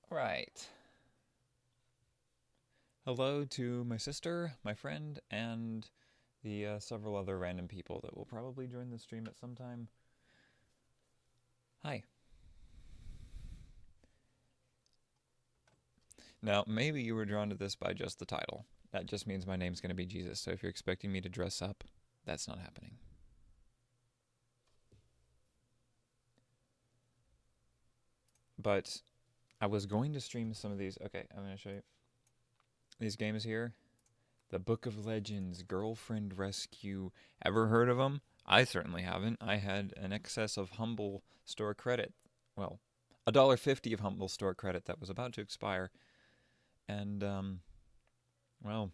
Right. Hello to my sister, my friend, and the several other random people that will probably join the stream at some time. Hi. Now, maybe you were drawn to this by just the title. That just means my name's going to be Jesus, so if you're expecting me to dress up, that's not happening. But I was going to stream some of these. Okay, I'm going to show you. These games here. The Book of Legends, Girlfriend Rescue. Ever heard of them? I certainly haven't. I had an excess of Humble Store credit. Well, $1.50 of Humble Store credit that was about to expire. And, well,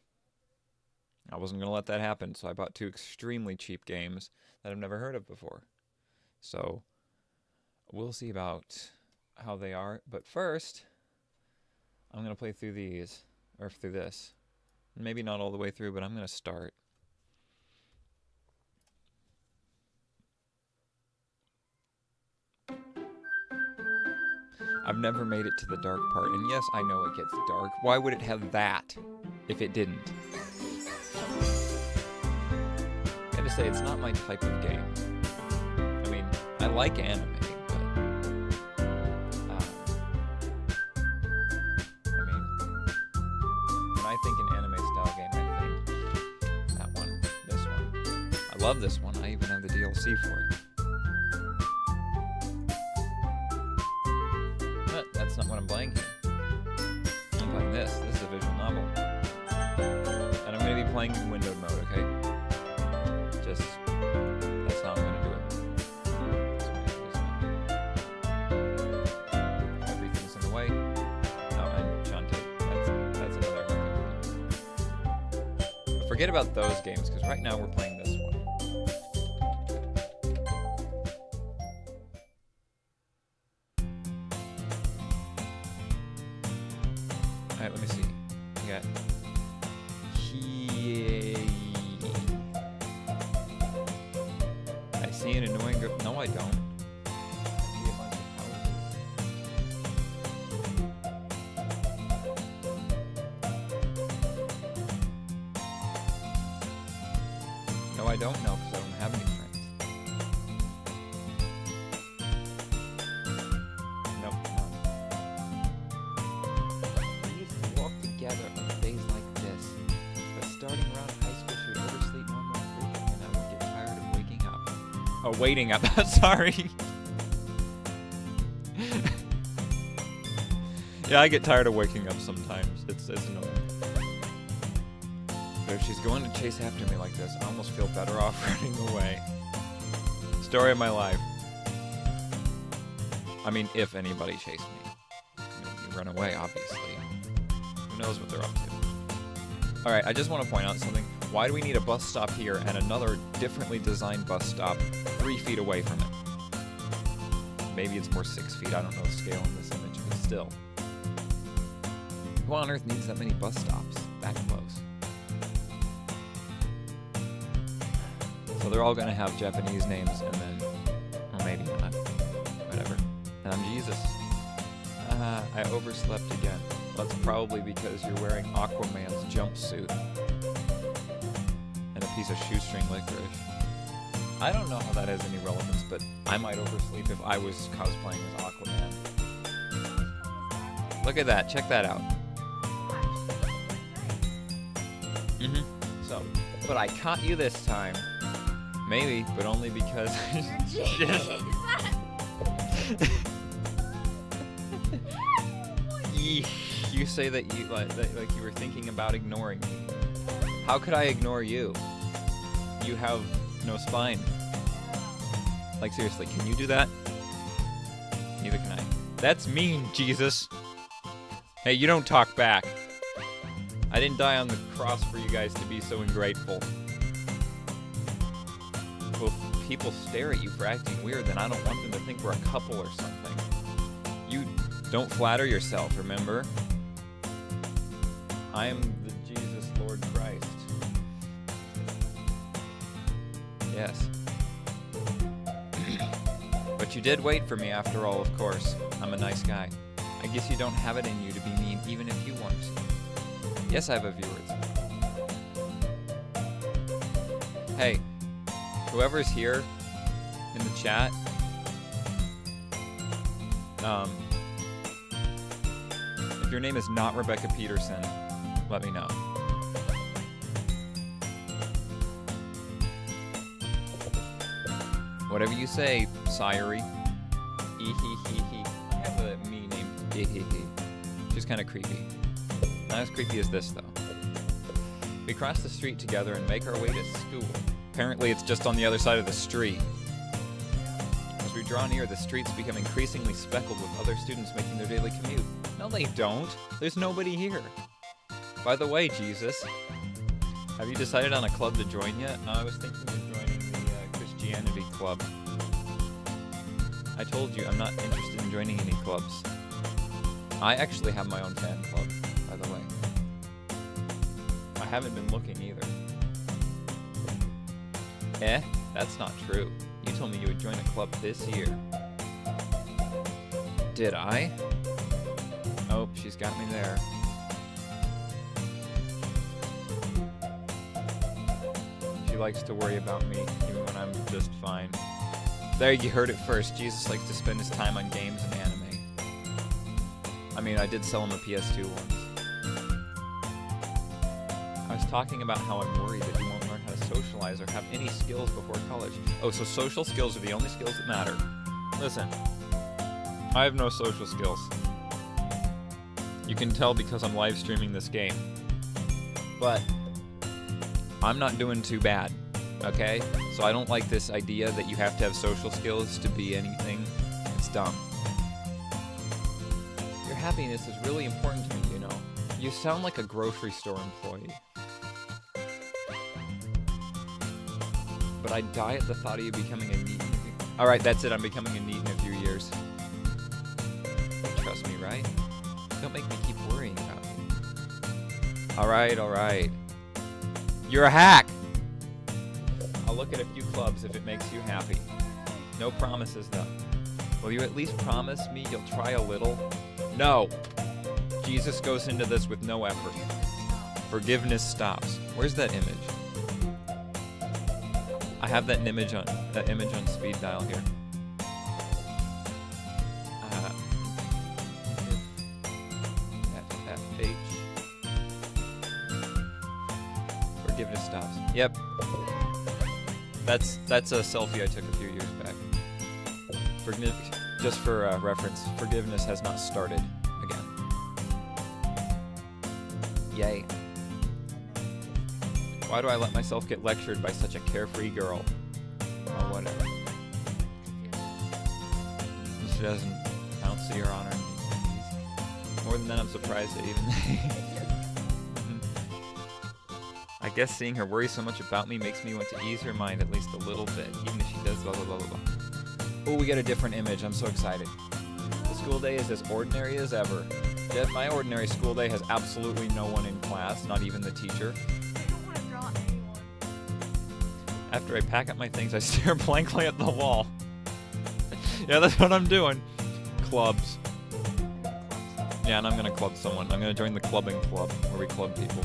I wasn't going to let that happen, so I bought two extremely cheap games that I've never heard of before. So, we'll see about how they are. But first, I'm going to play through these, or through this. Maybe not all the way through, but I'm going to start. I've never made it to the dark part, and yes, I know it gets dark. Why would it have that if it didn't? I gotta say, it's not my type of game. I mean, I like anime, but... I mean, when I think an anime-style game, I think that one, this one. I love this one. I even have the DLC for it. But that's not what I'm playing here. I'm playing this. This is a visual novel. And I'm going to be playing in windowed mode, okay? Just, that's how I'm going to do it. Everything's in the way. Oh, and Shantae. That's another thing. But forget about those games, because right now we're playing this one. Alright, let me see. We got I see an annoying girl. No, I don't. I see a bunch of houses. No, I don't know because I don't have any friends. Nope. We used to walk together on days like this. But starting around high school, she would oversleep one more frequently, and I would get tired of waking up. Oh, waiting up. Sorry. Yeah, I get tired of waking up sometimes. It's annoying. But if she's going to chase after me like this, I almost feel better off running away. Story of my life. I mean, if anybody chased me. You run away, obviously. Who knows what they're up to? Alright, I just want to point out something. Why do we need a bus stop here and another differently designed bus stop 3 feet away from it? Maybe it's more 6 feet. I don't know the scale in this image, but still. Who on earth needs that many bus stops that close? So they're all going to have Japanese names and then... Or maybe not. Whatever. And I'm Jesus. I overslept again. That's probably because you're wearing Aquaman's jumpsuit. And a piece of shoestring licorice. I don't know how that has any relevance, but I might oversleep if I was cosplaying as Aquaman. Look at that. Check that out. So, but I caught you this time. Maybe, but only because you say that you like you were thinking about ignoring me. How could I ignore you? You have no spine. Like seriously, can you do that? Neither can I. That's mean, Jesus. Hey, you don't talk back. I didn't die on the cross for you guys to be so ungrateful. Well, if people stare at you for acting weird, then I don't want them to think we're a couple or something. You don't flatter yourself, remember? I am the Jesus Lord Christ. Yes. But you did wait for me after all, of course. I'm a nice guy. I guess you don't have it in you to be mean even if you want to. Yes, I have a viewers. Hey, whoever's here in the chat, if your name is not Rebecca Peterson, let me know. Whatever you say, Siree. Ehehehe. I have a me named Ehehe. She's kind of creepy. Not as creepy as this, though. We cross the street together and make our way to school. Apparently, it's just on the other side of the street. As we draw near, the streets become increasingly speckled with other students making their daily commute. No, they don't. There's nobody here. By the way, Jesus, have you decided on a club to join yet? I was thinking of joining the Christianity club. I told you I'm not interested in joining any clubs. I actually have my own fan club, by the way. I haven't been looking either. That's not true. You told me you would join a club this year. Did I? Oh, she's got me there. She likes to worry about me, even when I'm just fine. There, you heard it first. Jesus likes to spend his time on games and anime. I mean, I did sell him a PS2 once. I was talking about how I'm worried that he won't learn how to socialize or have any skills before college. Oh, so social skills are the only skills that matter. Listen, I have no social skills. You can tell because I'm live streaming this game. But I'm not doing too bad, okay? So I don't like this idea that you have to have social skills to be anything. It's dumb. Your happiness is really important to me, you know. You sound like a grocery store employee. But I'd die at the thought of you becoming a NEET. Alright, that's it. I'm becoming a NEET in a few years. You trust me, right? Don't make me keep worrying about you. Alright. You're a hack! I'll look at a few clubs if it makes you happy. No promises, though. Will you at least promise me you'll try a little? No! Jesus goes into this with no effort. Forgiveness stops. Where's that image? I have that image on speed dial here. FH. Forgiveness stops. Yep. That's a selfie I took a few years back. Just for reference, forgiveness has not started again. Yay. Why do I let myself get lectured by such a carefree girl? Oh, whatever. She doesn't. I don't see her on her knees. More than that, I'm surprised that even I guess seeing her worry so much about me makes me want to ease her mind at least a little bit, even if she does blah blah blah blah blah. Oh, we got a different image. I'm so excited. The school day is as ordinary as ever. Yet my ordinary school day has absolutely no one in class, not even the teacher. After I pack up my things, I stare blankly at the wall. Yeah, that's what I'm doing. Clubs. Yeah, and I'm gonna club someone. I'm gonna join the clubbing club, where we club people.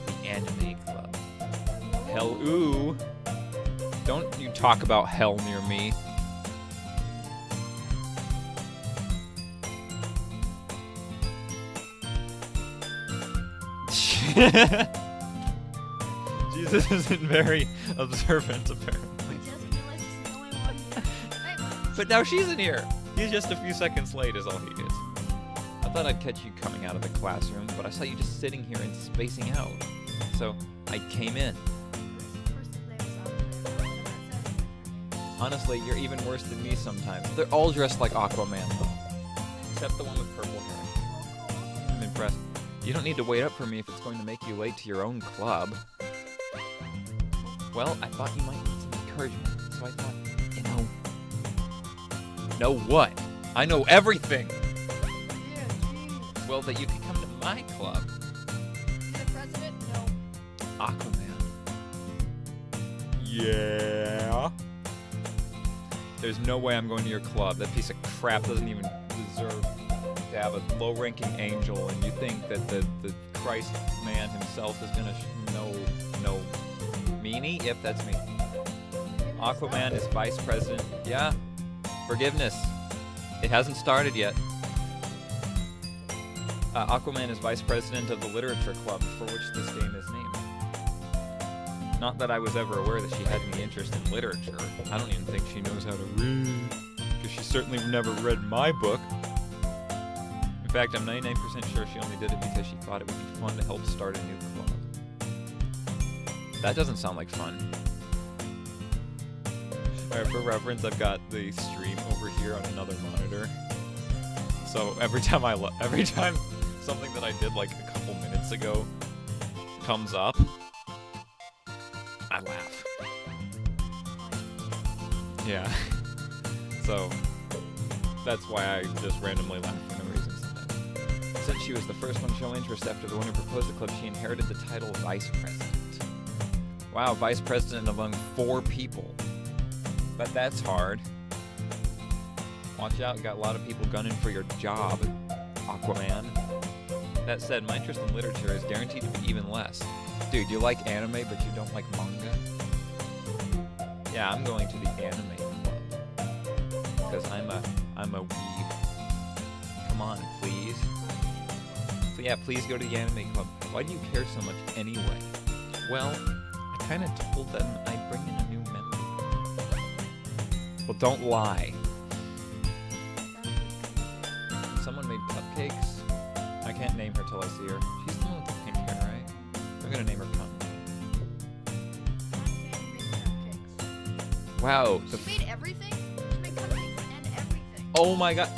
The anime club. Hell, ooh. Don't you talk about hell near me. Jesus isn't very observant, apparently. But now she's in here. He's just a few seconds late is all he is. I thought I'd catch you coming out of the classroom, but I saw you just sitting here and spacing out. So I came in. Honestly, you're even worse than me sometimes. They're all dressed like Aquaman, though. Except the one with purple hair. I'm impressed. You don't need to wait up for me if it's going to make you late to your own club. Well, I thought you might need some encouragement, so I thought, you know... Know what? I know everything! Well, that you could come to my club. The president? No. Aquaman. Yeah. There's no way I'm going to your club. That piece of crap doesn't even deserve to have a low-ranking angel, and you think that the Christ man himself is gonna know meanie? Yep, that's me. Aquaman is vice president. Yeah. Forgiveness. It hasn't started yet. Aquaman is vice president of the literature club for which this game is named. Not that I was ever aware that she had any interest in literature. I don't even think she knows how to read, because she certainly never read my book. In fact, I'm 99% sure she only did it because she thought it would be fun to help start a new club. That doesn't sound like fun. Alright, for reference, I've got the stream over here on another monitor. So every time something that I did like a couple minutes ago comes up, I laugh. Yeah. So that's why I just randomly laugh for no reason sometimes. Since she was the first one to show interest after the one who proposed the club, she inherited the title of vice president. Wow, vice president among 4 people. But that's hard. Watch out, got a lot of people gunning for your job, Aquaman. That said, my interest in literature is guaranteed to be even less. Dude, you like anime, but you don't like manga? Yeah, I'm going to the anime club. Because I'm a weeb. Come on, please. So yeah, please go to the anime club. Why do you care so much anyway? Well, I kind of told them I'd bring in a new member. Well, don't lie. Someone made cupcakes. I can't name her till I see her. She's the one with the pink hair, right? I'm gonna name her Cum. Wow. She made everything? She made cupcakes and everything. Oh my god.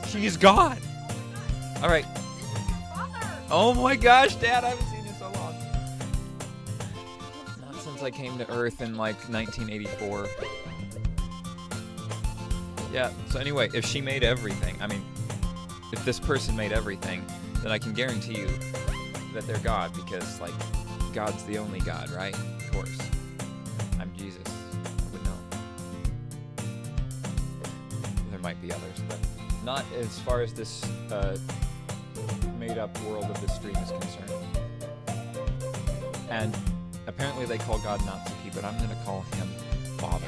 She's gone. Oh my god. Alright. This is your father. Oh my gosh, Dad, I haven't seen you so long. Not since I came to Earth in like 1984. Yeah, so anyway, if she made everything, I mean, if this person made everything, then I can guarantee you that they're God, because, like, God's the only God, right? Of course. I'm Jesus. I would know. There might be others, but not as far as this made-up world of this stream is concerned. And apparently they call God Natsuki, but I'm going to call him Father.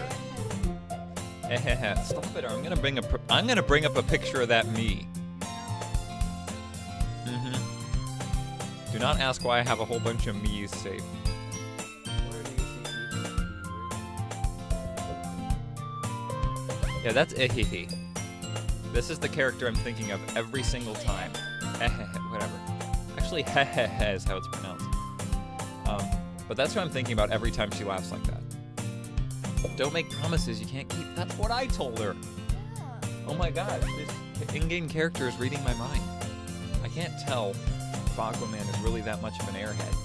Stop it, or I'm gonna bring up a picture of that me. Do not ask why I have a whole bunch of me's saved. Where do you see? Yeah, that's Ehihi. This is the character I'm thinking of every single time. Whatever. Actually, hehehe is how it's pronounced. But that's what I'm thinking about every time she laughs like that. Don't make promises you can't keep. That's what I told her. Yeah. Oh my god, this in-game character is reading my mind. I can't tell if Aquaman is really that much of an airhead.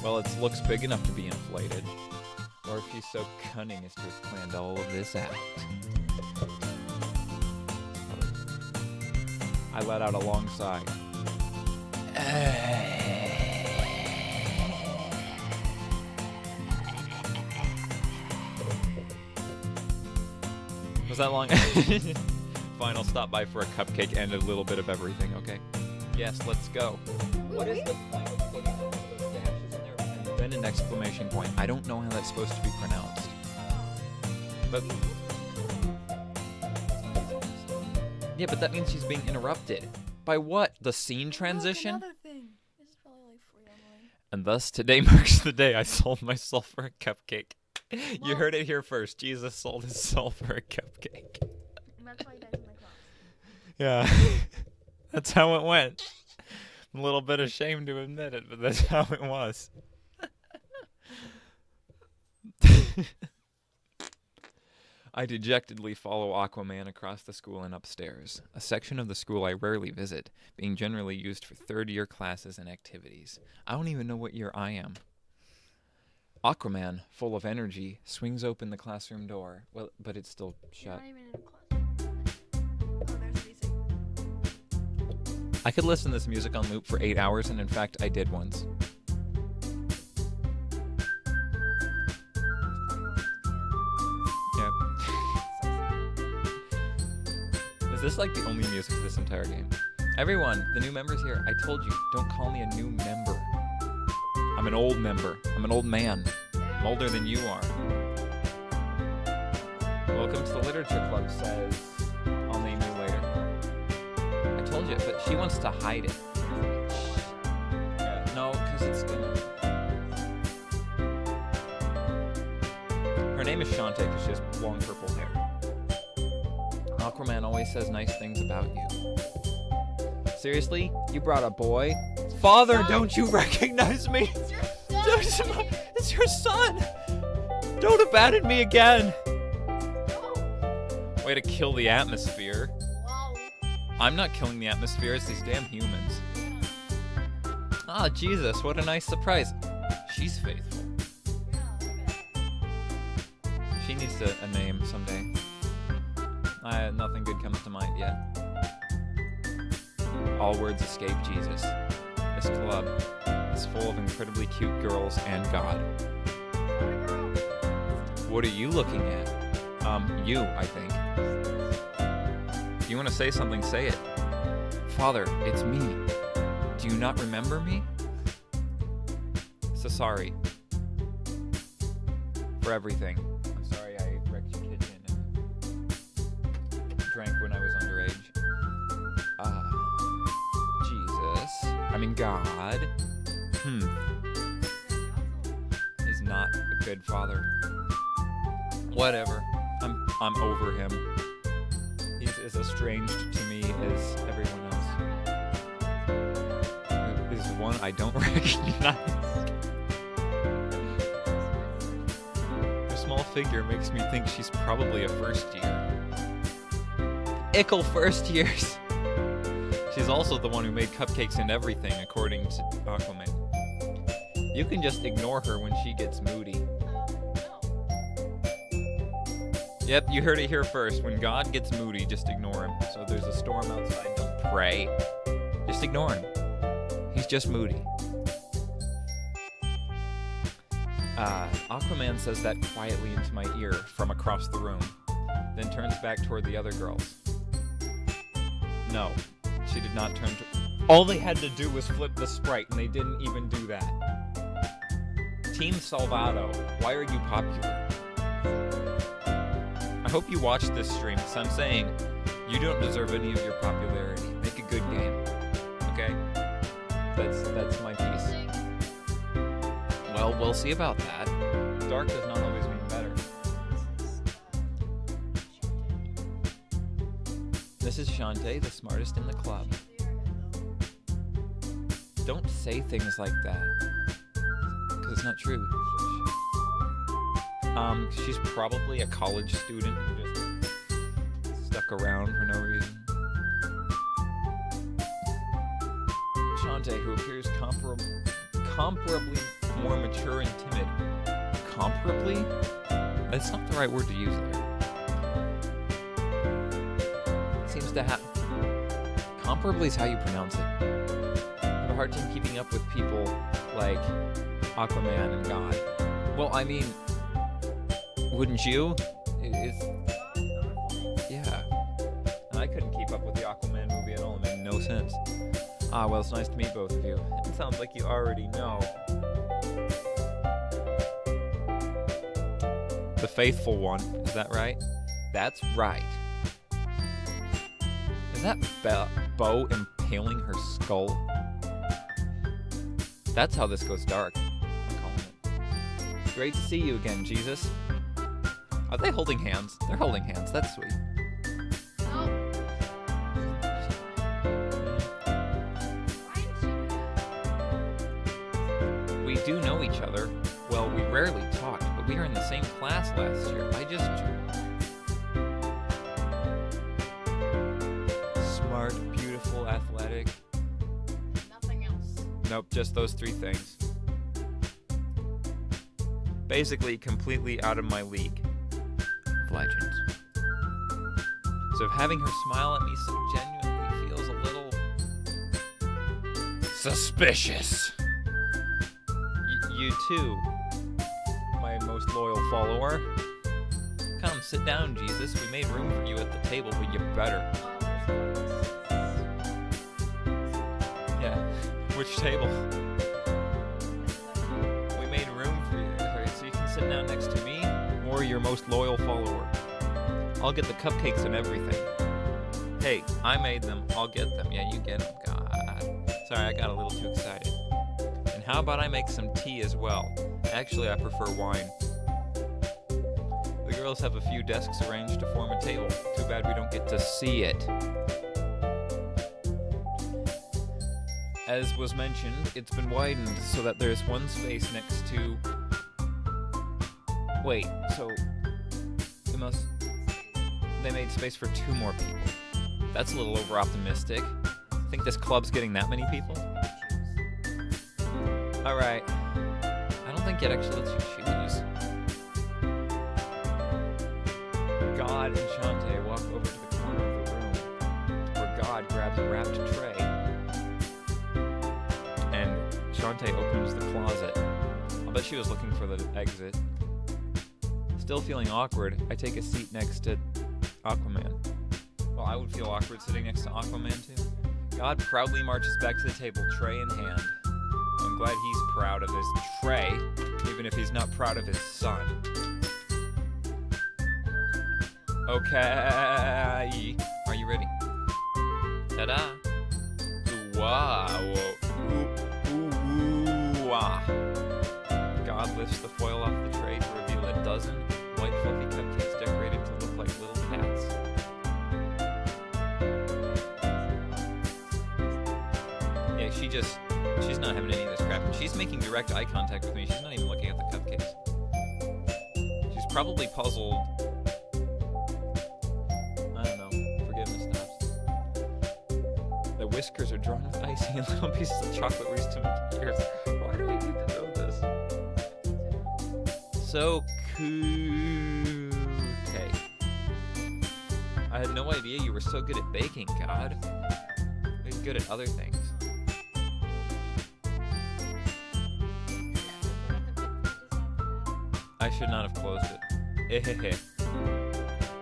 Well, it looks big enough to be inflated. Or if he's so cunning as to have planned all of this out. I let out a long sigh. Was that long? Fine, I'll stop by for a cupcake and a little bit of everything, okay? Yes, let's go. What is the point of putting all of those dashes in there and then an exclamation point? I don't know how that's supposed to be pronounced. But yeah, but that means she's being interrupted. By what? The scene transition? Another thing. This is probably like free online. And thus, today marks the day I sold myself for a cupcake. You heard it here first. Jesus sold his soul for a cupcake. And that's why you guys in my class. Yeah. That's how it went. I'm a little bit ashamed to admit it, but that's how it was. I dejectedly follow Aquaman across the school and upstairs, a section of the school I rarely visit, being generally used for third-year classes and activities. I don't even know what year I am. Aquaman, full of energy, swings open the classroom door. Well, but it's still shut. You're not even in class. Oh, there's DC. I could listen to this music on loop for 8 hours, and in fact, I did once. this like the only music this entire game? Everyone, the new members here, I told you, don't call me a new member. I'm an old member. I'm an old man. I'm older than you are. Welcome to the Literature Club says, I'll name you later. I told you, but she wants to hide it. Yeah, no, because it's gonna... Her name is Shantae because she has long purple hair. Aquaman always says nice things about you. Seriously? You brought a boy? Father, don't you recognize me? It's your son! Don't abandon me again! Way to kill the atmosphere. I'm not killing the atmosphere, it's these damn humans. Ah, Jesus, what a nice surprise. She's faithful. She needs a name someday. Nothing good comes to mind yet. All words escape Jesus. This club is full of incredibly cute girls and God. What are you looking at? You, I think. If you want to say something, say it. Father, it's me. Do you not remember me? So sorry. For everything. I'm sorry I wrecked your kitchen and drank when I was underage. Jesus. I mean God. He's not a good father. Whatever. I'm over him. He's as estranged to me as everyone else. There's one I don't recognize. Her small figure makes me think she's probably a first year. Ickle first years! She's also the one who made cupcakes and everything, according to Aquaman. You can just ignore her when she gets moody. Yep, you heard it here first. When God gets moody, just ignore him. So if there's a storm outside, don't pray. Just ignore him. He's just moody. Aquaman says that quietly into my ear from across the room, then turns back toward the other girls. No, she did not turn to... All they had to do was flip the sprite, and they didn't even do that. Team Salvado, why are you popular? I hope you watch this stream, because I'm saying you don't deserve any of your popularity. Make a good game, okay? That's my piece. Well, we'll see about that. Dark does not always mean better. This is Shantae, the smartest in the club. Don't say things like that, because it's not true. She's probably a college student who just stuck around for no reason. Shantae, who appears comparably more mature and timid. Comparably? That's not the right word to use there. Seems to have... Comparably is how you pronounce it. I have a hard time keeping up with people like Aquaman and God. Well, I mean... Wouldn't you? Yeah. And I couldn't keep up with the Aquaman movie at all. It made no sense. Ah, well, it's nice to meet both of you. It sounds like you already know. The faithful one. Is that right? That's right. Is that Bo impaling her skull? That's how this goes dark. I'm calling it. Great to see you again, Jesus. Are they holding hands? They're holding hands. That's sweet. We do know each other. Well, we rarely talked, but we were in the same class last year. I just... Smart, beautiful, athletic. Nothing else. Nope, just those three things. Basically, completely out of my league. Legends. So having her smile at me so genuinely feels a little suspicious. You too, my most loyal follower. Come, sit down, Jesus. We made room for you at the table, but you better. Yeah. Which table? We made room for you, right? So you can sit down next to me or your most loyal follower. I'll get the cupcakes and everything. Hey, I made them. I'll get them. Yeah, you get them. God. Sorry, I got a little too excited. And how about I make some tea as well? Actually, I prefer wine. The girls have a few desks arranged to form a table. Too bad we don't get to see it. As was mentioned, it's been widened so that there's one space next to... Wait, so... They made space for 2 more people. That's a little over-optimistic. Think this club's getting that many people? Alright. I don't think it actually lets you choose. God and Shantae walk over to the corner of the room, where God grabs a wrapped tray, and Shantae opens the closet. I'll bet she was looking for the exit. Still feeling awkward, I take a seat next to Aquaman. Well, I would feel awkward sitting next to Aquaman too. God proudly marches back to the table, tray in hand. I'm glad he's proud of his tray, even if he's not proud of his son. Okay. Are you ready? Ta-da. Wow. Ooh-wah. God lifts the foil off the tray to reveal a dozen white fluffy cupcakes decorated to look like little cats. Yeah, she's not having any of this crap. And she's making direct eye contact with me. She's not even looking at the cupcakes. She's probably puzzled. I don't know. Forgiveness stops. The whiskers are drawn with icing and little pieces of chocolate reached to make ears. Why do we need to know this? So cool. Okay. I had no idea you were so good at baking, God. You're good at other things. I should not have closed it.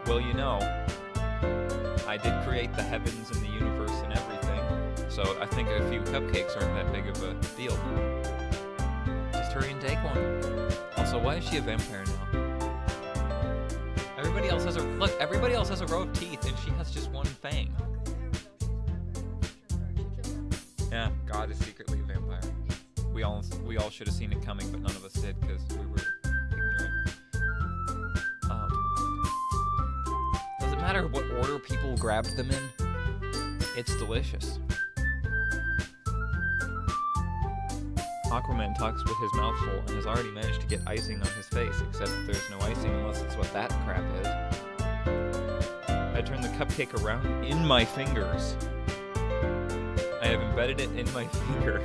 Well, you know, I did create the heavens and the universe and everything, so I think a few cupcakes aren't that big of a deal. Just hurry and take one. Also, why is she a vampire now? Everybody else has a row of teeth, and she has just one fang. Yeah, God is secretly a vampire. We all should have seen it coming, but none of us did because we were ignorant. Does it matter what order people grabbed them in? It's delicious. Aquaman talks with his mouth full and has already managed to get icing on his face, except there's no icing unless it's what that crap is. I turn the cupcake around in my fingers. I have embedded it in my finger,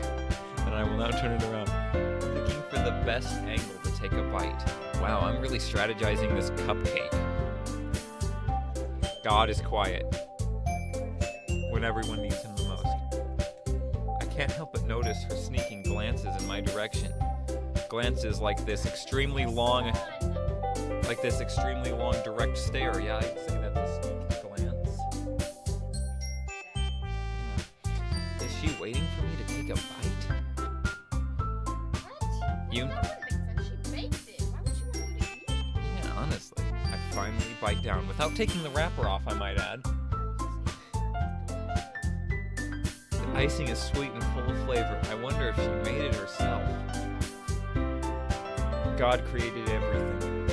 and I will now turn it around, looking for the best angle to take a bite. Wow, I'm really strategizing this cupcake. God is quiet when everyone needs him the most. I can't help but notice her sneaking glances in my direction. Glances like this extremely long direct stare. Yeah, I'd say that's a sneak glance. Yeah. Is she waiting for me to take a bite? What? You... That doesn't make sense. She baked it. Why would you want to eat it? Yeah, honestly. I finally bite down, without taking the wrapper off, I might add. The icing is sweet and full of flavor. I wonder if she made it herself. God created everything.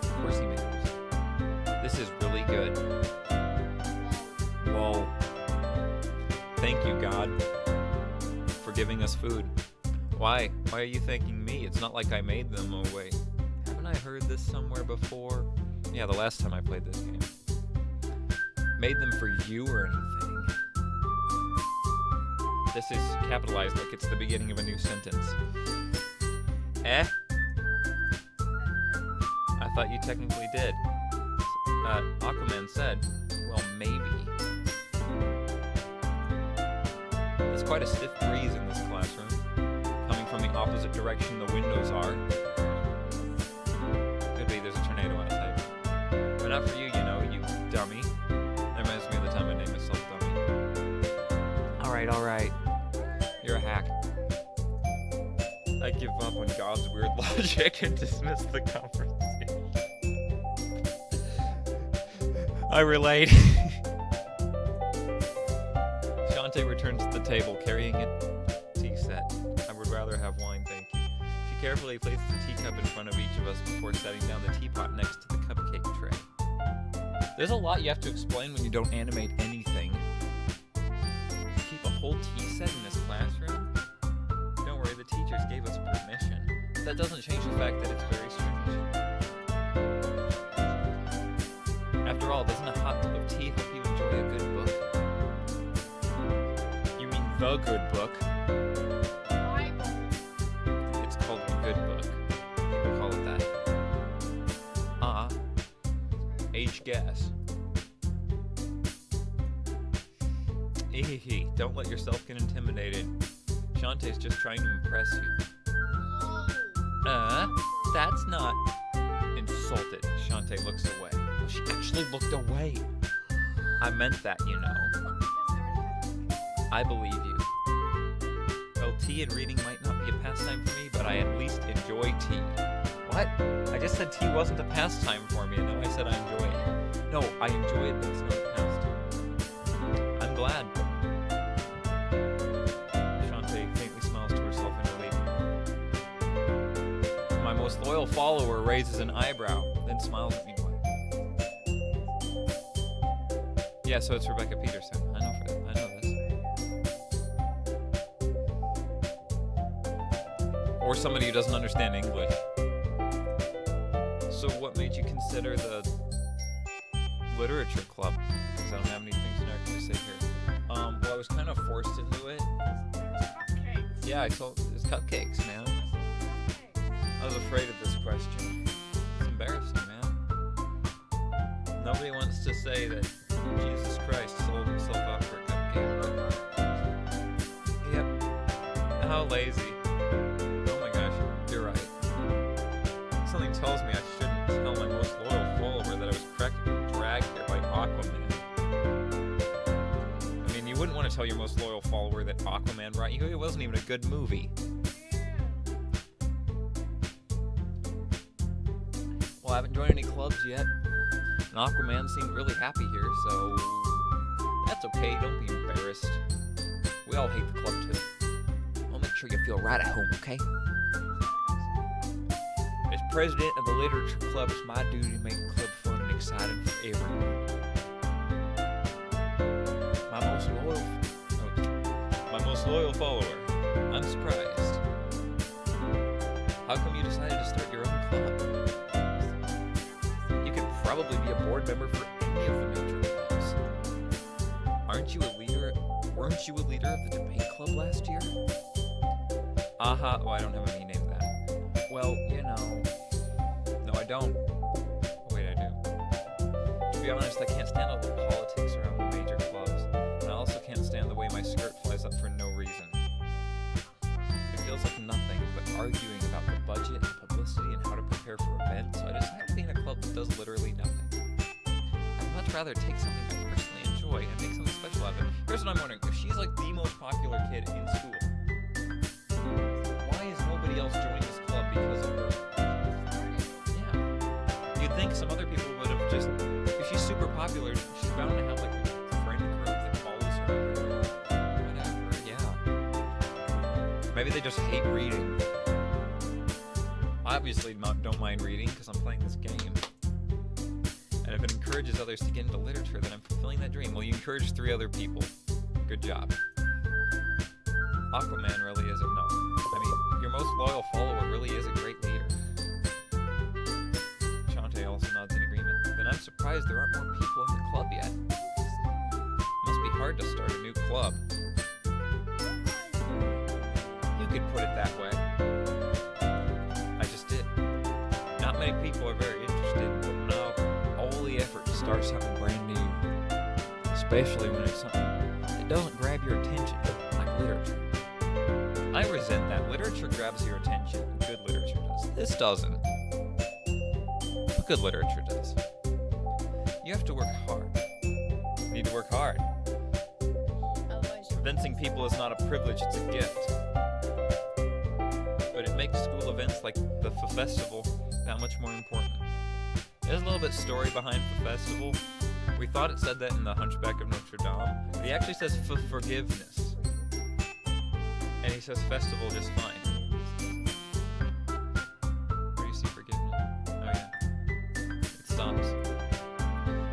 Of course he made it. This is really good. Lol. Thank you, God, for giving us food. Why? Why are you thanking me? It's not like I made them. Oh, wait. Haven't I heard this somewhere before? Yeah, the last time I played this game. Made them for you or anything? This is capitalized like it's the beginning of a new sentence. Eh? I thought you technically did. Aquaman said, well, maybe. There's quite a stiff breeze in this classroom, coming from the opposite direction the windows are. Could be there's a tornado outside. But not for you, you know, you dummy. That reminds me of the alright. You're a hack. I give up on God's weird logic and dismiss the conversation. I relate. Shantae returns to the table carrying a tea set. I would rather have wine, thank you. She carefully places the teacup in front of each of us before setting down the teapot next to the cupcake tray. There's a lot you have to explain when you don't animate anything. Keep a whole tea set in this classroom? Don't worry, the teachers gave us permission. That doesn't change the fact that it's very strange. After all, doesn't a hot cup of tea help you enjoy a good book? You mean the good book? It's called a good book. People call it that. Age guess. Ehehe, don't let yourself get intimidated. Shantae's just trying to impress you. That's not... Insulted. Shantae looks away. Oh, she actually looked away. I meant that, you know. I believe you. Well, tea and reading might not be a pastime for me, but I at least enjoy tea. What? I just said tea wasn't a pastime for me, and now I said I enjoy it. No, I enjoy it, but it's not a pastime. I'm glad. Shantae faintly smiles to herself in relief. My most loyal follower raises an eyebrow, then smiles at me. Yeah, so it's Rebecca Peterson. I know this. Or somebody who doesn't understand English. So what made you consider the literature club? Because I don't have any things to actually say here. Well, I was kind of forced into it. Yeah, it's cupcakes, man. I was afraid of this question. It's embarrassing, man. Nobody wants to say that Jesus Christ sold himself out for a cupcake. Yep. How lazy. Oh my gosh, you're right. Something tells me I shouldn't tell my most loyal follower that I was practically dragged here by Aquaman. I mean, you wouldn't want to tell your most loyal follower that Aquaman brought you. It wasn't even a good movie. Well, I haven't joined any clubs yet. And Aquaman seemed really happy here, so that's okay, don't be embarrassed. We all hate the club too. I'll make sure you feel right at home, okay? As president of the literature club, it's my duty to make the club fun and exciting for everyone. My most loyal follower. I'm surprised. How come you decided to start your own club? Probably be a board member for any of the major clubs. Weren't you a leader of the debate club last year? Aha, oh, I don't have a me named that. Well, you know. No, I don't. Wait, I do. To be honest, I can't stand all the politics around the major clubs, and I also can't stand the way my skirt flies up for no reason. It feels like nothing but arguing about the budget and publicity and how to prepare for events, so I decided to be in a club that does literally nothing. I'd much rather take something I personally enjoy and make something special out of it. Here's what I'm wondering. If she's like the most popular kid in school, why is nobody else joining this club because of her? Yeah. You'd think some other people would have just... If she's super popular, she's bound to have like a friend group that follows her everywhere. Whatever, yeah. Maybe they just hate reading. I obviously don't mind reading because I'm playing this game. And if it encourages others to get into literature, then I'm fulfilling that dream. Well, you encouraged 3 other people. Good job. Aquaman really is a no. I mean, your most loyal follower really is a great leader. Shantae also nods in agreement. But I'm surprised there aren't more people in the club yet. Must be hard to start a new club. You could put it that way. Not many people are very interested in putting out all the effort to start something brand new. Especially when it's something that doesn't grab your attention, like literature. I resent that. Literature grabs your attention. Good literature does. This doesn't. But good literature does. You have to work hard. You need to work hard. Otherwise you'll Convincing people is not a privilege, it's a gift. But it makes school events like the festival that much more important. There's a little bit story behind the festival. We thought it said that in the Hunchback of Notre Dame. But he actually says forgiveness. And he says festival just fine. Where do you see forgiveness? Oh yeah. It stops.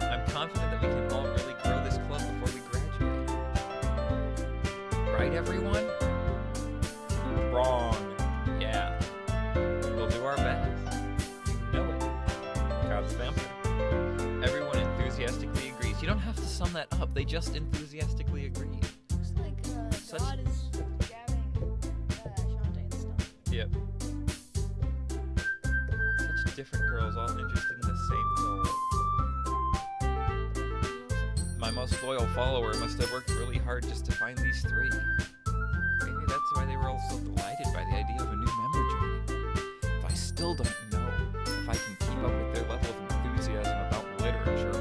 I'm confident that we can all really grow this club before we graduate. Right, everyone? Wrong. Yeah. We'll do our best. You know it. God's vampire. Everyone enthusiastically agrees. You don't have to sum that up. They just enthusiastically agree. Looks like God is jabbing Shantae and stuff. Yep. Such different girls, all interested in the same goal. My most loyal follower must have worked really hard just to find these three. Maybe that's why they were all so delighted by the idea of a new member joining. If I still don't know if I can keep up with their level of enthusiasm about literature.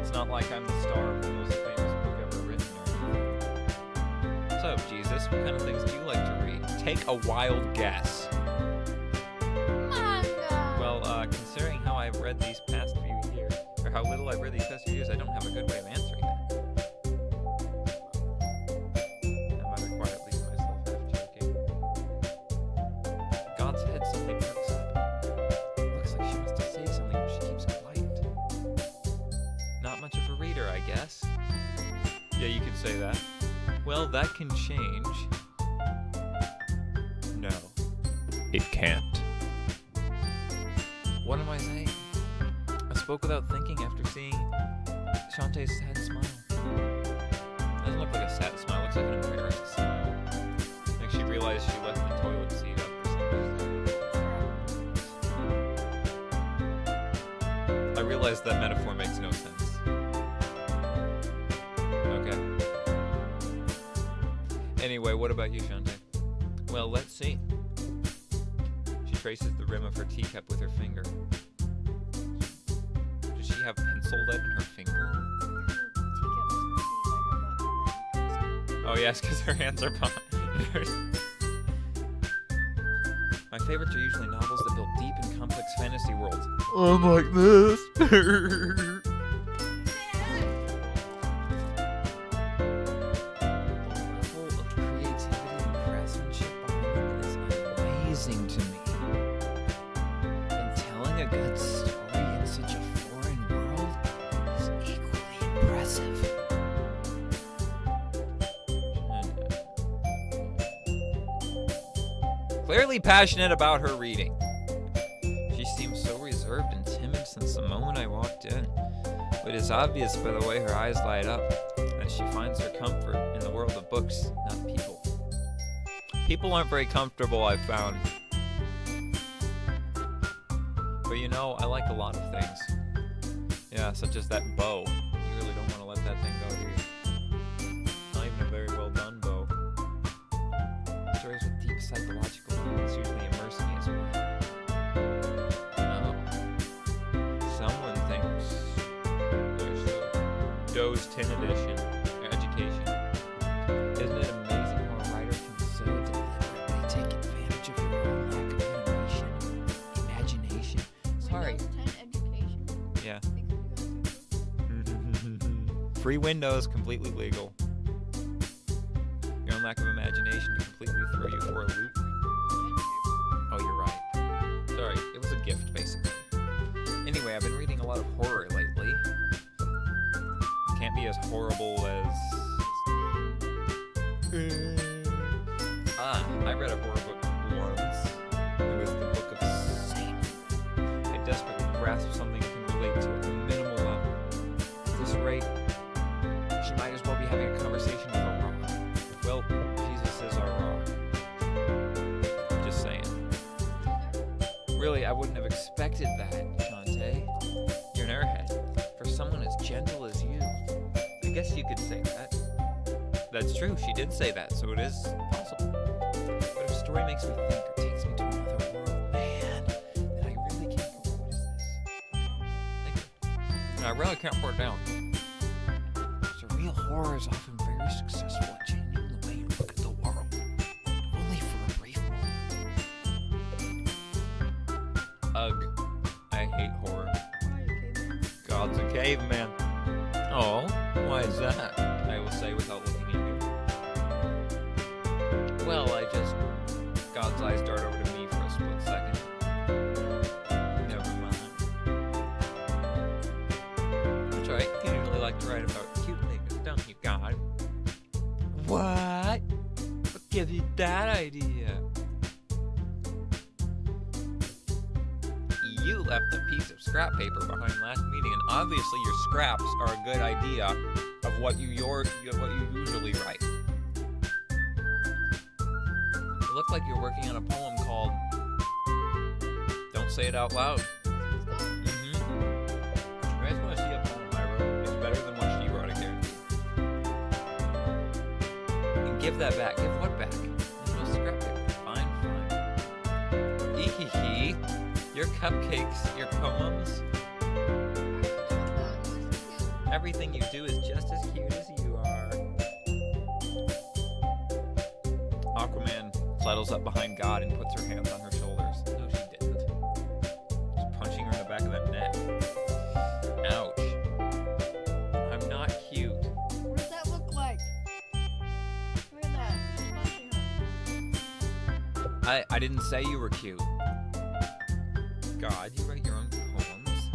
It's not like I'm the star of the most famous book ever written or anything. So, Jesus, what kind of things do you like to read? Take a wild guess. Manga! Well, considering how I've read these past few years, or how little I've read these past few years, I don't have a good way of answering that. I muttered quietly to myself, half joking. God's head suddenly perks up. Looks like she wants to say something, but she keeps quiet. Not much of a reader, I guess. Yeah, you could say that. Well, that can change. No, it can't. What am I saying? I spoke without thinking after seeing Shantae's sad smile. Doesn't look like a sad smile, looks like an embarrassed smile. Like she realized she left the toilet seat up or something. I realized that metaphor makes no sense. Okay. Anyway, what about you, Shantae? Well, let's see. She traces the rim of her teacup with her finger. Does she have pencil lead in her finger? Oh yes, because her hands are behind. My favorites are usually novels that build deep and complex fantasy worlds. I'm like this. Amazing to me. And telling a good story in such a foreign world is equally impressive. Clearly passionate about her reading. She seems so reserved and timid since the moment I walked in. But it's obvious by the way her eyes light up that she finds her comfort in the world of books, not people. People aren't very comfortable, I've found. But you know, I like a lot of things. Yeah, such as that bow. You really don't want to let that thing go, do you? Not even a very well done bow. Stories with deep psychological meanings usually immerse me as well. Oh. Someone thinks there's the Doe's 10 edition, education. Isn't it amazing how a writer can so deliberately take advantage of your own lack of imagination? Sorry. Windows 10 education. Yeah. Because Free Windows, completely legal. Your own lack of imagination to completely throw you for a loop. Oh, you're right. Sorry, it was a gift, basically. Anyway, I've been reading a lot of horror lately. Can't be as horrible as... I read a horror book once. It was the Book of Satan. I desperately grasped something I can relate to at the minimal level. At this rate, she might as well be having a conversation with a rock. Well, Jesus is our rock. Just saying. Really, I wouldn't have expected that, Shantae. You're an airhead. For someone as gentle as you. I guess you could say that. That's true, she did say that, so it is possible. But if a story makes me think or takes me to another world, man, then I really can't put what is this? Okay, thank you. No, I really can't put it down. Serena horror is often very successful at changing the way you look at the world, only for a brief moment. Ugh, I hate horror. God's a caveman. Oh, why is that? I will say without looking at you. Well, God's eyes dart over to me for a split second. Never mind. That's right, you usually like to write about cute things, don't you, God? What? What gave you that idea? You left a piece of scrap paper behind last meeting, and obviously your scraps are a good idea of what you usually write. It looked like you're working on a poem called Don't Say It Out Loud. You guys want to see a poem I wrote? It's better than what she wrote, I guarantee. And give that back. Give what back? There's no scrap paper. Fine. Ehehe. Your cupcakes, your poems, everything you do is just as cute as you are. Aquaman settles up behind God and puts her hands on her shoulders. No, she didn't. Just punching her in the back of the neck. Ouch. I'm not cute. What does that look like? Look at that. She's punching her. I didn't say you were cute. God, you write your own poems?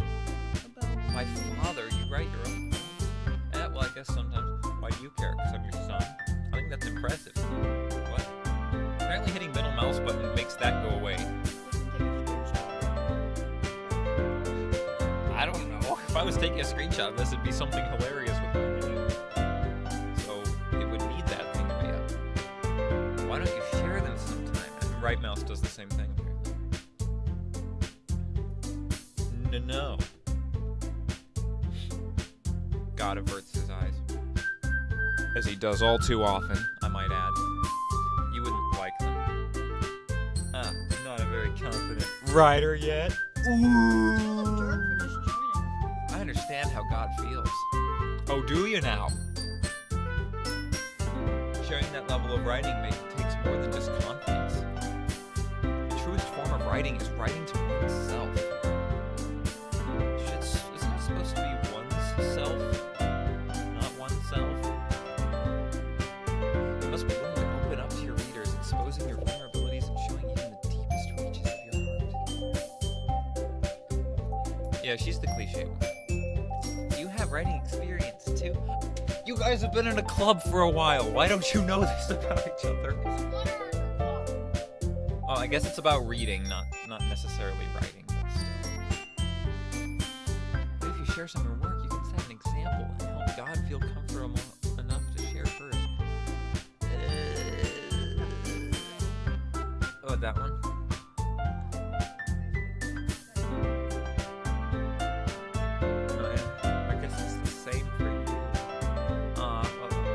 My father, you write your own poems? Well, I guess sometimes. Why do you care? Because I'm your son? I think that's impressive. What? Apparently hitting middle mouse button makes that go away. I don't know. If I was taking a screenshot of this, it'd be something hilarious with my name. So, it would need that thing to be up. Why don't you share them sometime? And right mouse does the same thing. No. God averts his eyes. As he does all too often, I might add. You wouldn't like them. Not a very confident writer yet. Ooh. I understand how God feels. Oh, do you now? Sharing that level of writing takes more than just confidence. The truest form of writing is writing to oneself. Isn't it supposed to be one's self, not oneself? You must be willing to open up to your readers, exposing your vulnerabilities and showing even the deepest reaches of your heart. Yeah, she's the cliche one. You have writing experience too. You guys have been in a club for a while. Why don't you know this about each other? Oh, I guess it's about reading, not necessarily writing. Share some of your work, you can set an example and help God feel comfortable enough to share hers. Oh, that one? Oh, yeah. I guess it's the same for you. Well,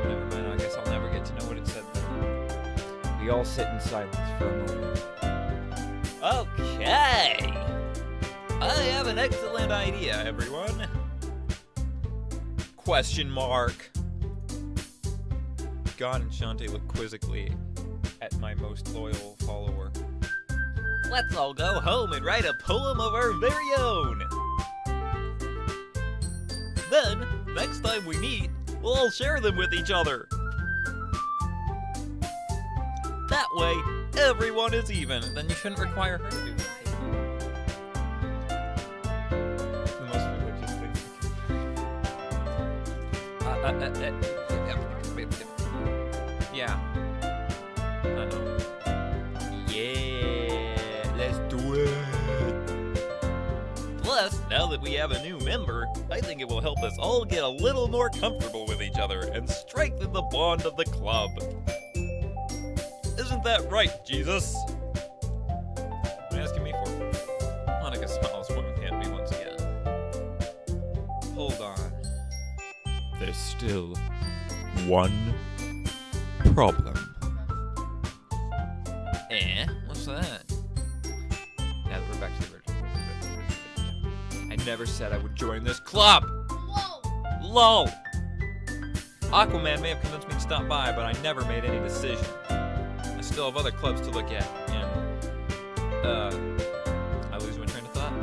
never mind. I guess I'll never get to know what it said there. We all sit in silence for a moment. Okay! I have an excellent idea, everyone. Question mark. God and Shantae look quizzically at my most loyal follower. Let's all go home and write a poem of our very own. Then, next time we meet, we'll all share them with each other. That way, everyone is even. Then you shouldn't require her to do it. Yeah. I know. Yeah, let's do it. Plus, now that we have a new member, I think it will help us all get a little more comfortable with each other and strengthen the bond of the club. Isn't that right, Jesus? What are you asking me for? Monica smiles, pointing at me once again. Hold on. There's still one problem. What's that? Now that we're back to the original. I never said I would join this club! Whoa! LOL! Aquaman may have convinced me to stop by, but I never made any decision. I still have other clubs to look at, and, I lose my train of thought.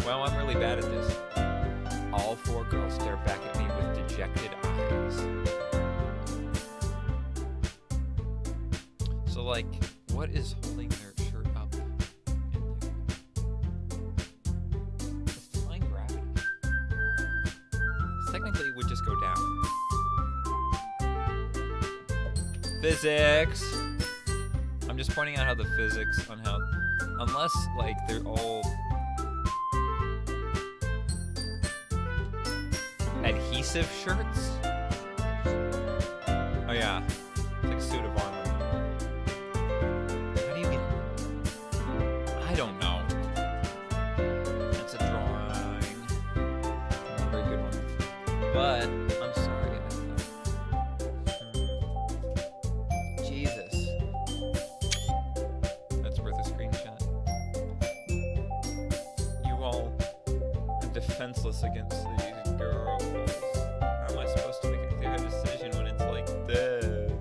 Well, I'm really bad at this. All four girls stare back at me with dejected eyes. So, like, what is holding their shirt up in there? It's defying gravity. Technically, it would just go down. Physics! I'm just pointing out how the physics on how... Unless, like, they're all... adhesive shirts? Oh yeah. It's like a suit of armor. How do you get... I don't know. That's a drawing. Not a very good one. But, I'm sorry. Jesus. That's worth a screenshot. You all are defenseless against these girls. How am I supposed to make a clear decision when it's like this?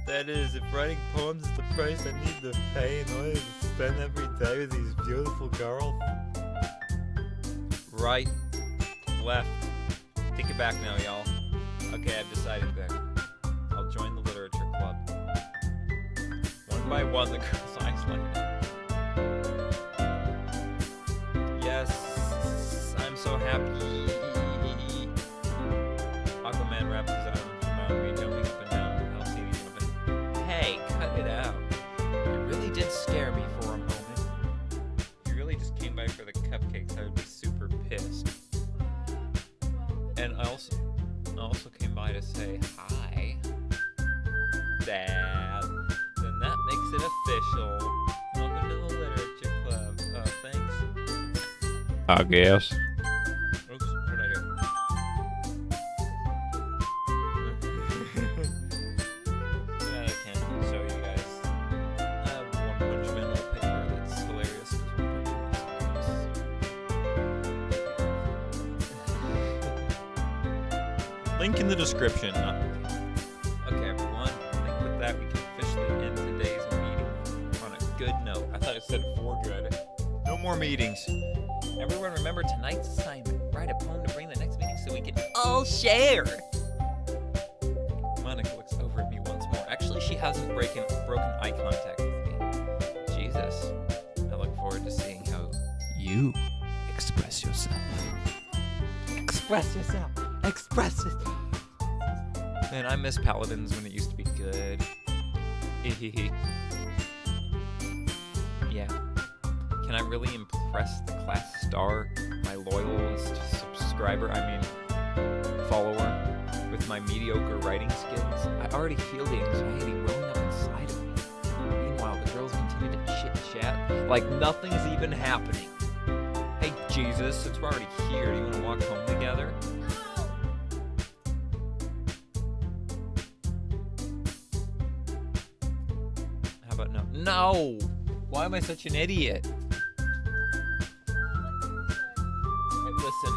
That is, if writing poems is the price I need to pay in order to spend every day with these beautiful girls. Right. Left. Take it back now, y'all. Okay, I've decided then. I'll join the literature club. One by one, the girls' eyes light up. Yes, I'm so happy. Aquaman wraps his arms around me, jumping up and down. I'll see you jumping. Hey, cut it out. You really did scare me for a moment. If you really just came by for the cupcakes, I would be super pissed. And I also came by to say hi. Dad. Then that makes it official. Welcome to the literature club. Oh, thanks. I guess. Oops, what did I do? I can't show you guys. I have One Punch Man little paper that's hilarious because One Punch Man. Link in the description. Okay, everyone. I think with that we can officially end today's meeting on a good note. I thought it said for good. No more meetings. Everyone remember tonight's assignment. Write a poem to bring the next meeting so we can all share. Monica looks over at me once more. Actually, she hasn't broken eye contact with me. Jesus. I look forward to seeing how you express yourself. Express yourself. Express it. Man, I miss Paladins when it used to be good. Yeah. Can I really impress the class star, my loyalist subscriber, follower, with my mediocre writing skills? I already feel the anxiety welling up inside of me. Meanwhile, the girls continue to chit-chat like nothing's even happening. Hey, Jesus, since we're already here, do you want to walk home together? How about no? No! Why am I such an idiot? Listen,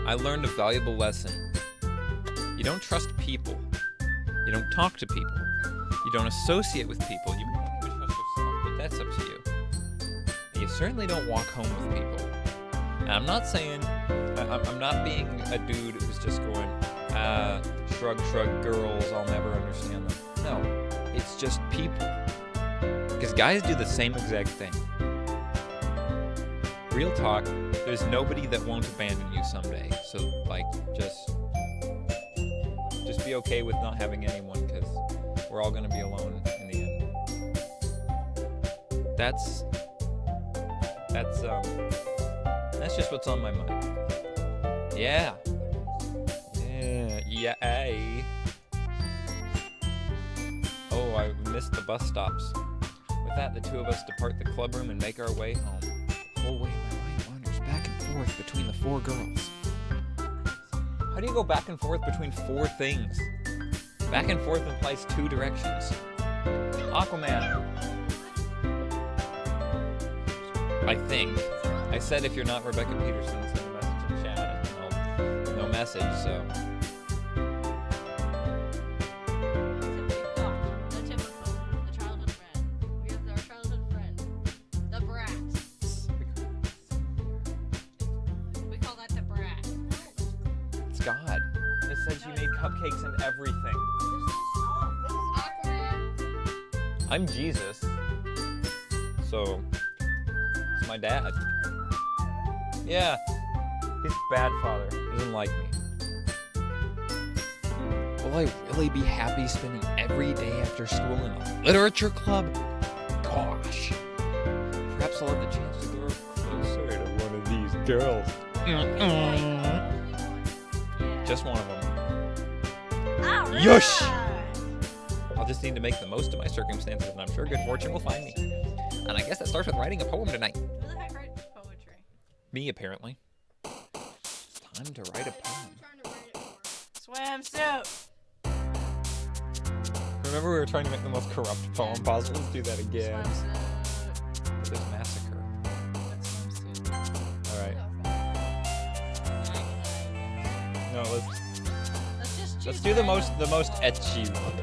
I learned a valuable lesson. You don't trust people. You don't talk to people. You don't associate with people. You may not even trust yourself, but that's up to you. And you certainly don't walk home with people. And I'm not saying, I'm not being a dude who's just going, shrug, shrug, girls, I'll never understand them. No, it's just people. Because guys do the same exact thing. Real talk, there's nobody that won't abandon you someday. So, like, just be okay with not having anyone, because we're all going to be alone in the end. That's just what's on my mind. Yeah. Oh, I missed the bus stops. With that, the two of us depart the club room and make our way home. The whole way my mind wanders back and forth between the four girls. How do you go back and forth between four things? Back and forth implies two directions. Aquaman. I think. I said if you're not Rebecca Peterson, send a message in chat and I'll message, so. The typical, the childhood friend. We have our childhood friend, the brat. We call that the brat. It's God. It said she made cupcakes and everything. Aquaman. I'm Jesus. So, it's my dad. Yeah. He's a bad father. He doesn't like me. Will I really be happy spending every day after school in a literature club? Gosh. Perhaps I'll have the chance to grow closer to one of these girls. Just one of them. Alright. Yush! I'll just need to make the most of my circumstances, and I'm sure good fortune will find me. And I guess that starts with writing a poem tonight. Who the heck writes poetry? Me, apparently. It's time to write a poem. Swimsuit. Remember we were trying to make the most corrupt poem possible? Let's do that again. Swimsuit. For this massacre. What's swimsuit? Alright. No, Let's just choose let's do the random. most etchy one.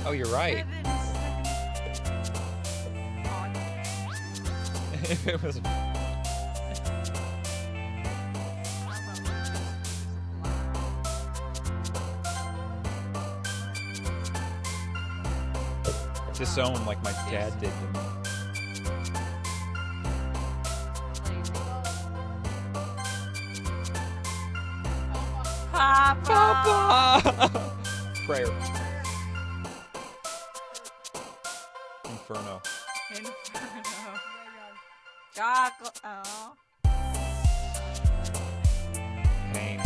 Oh, you're right. If it was disown like my dad did to me. Papa! Prayer. Inferno. Inferno. Chocolate. Oh. Pain.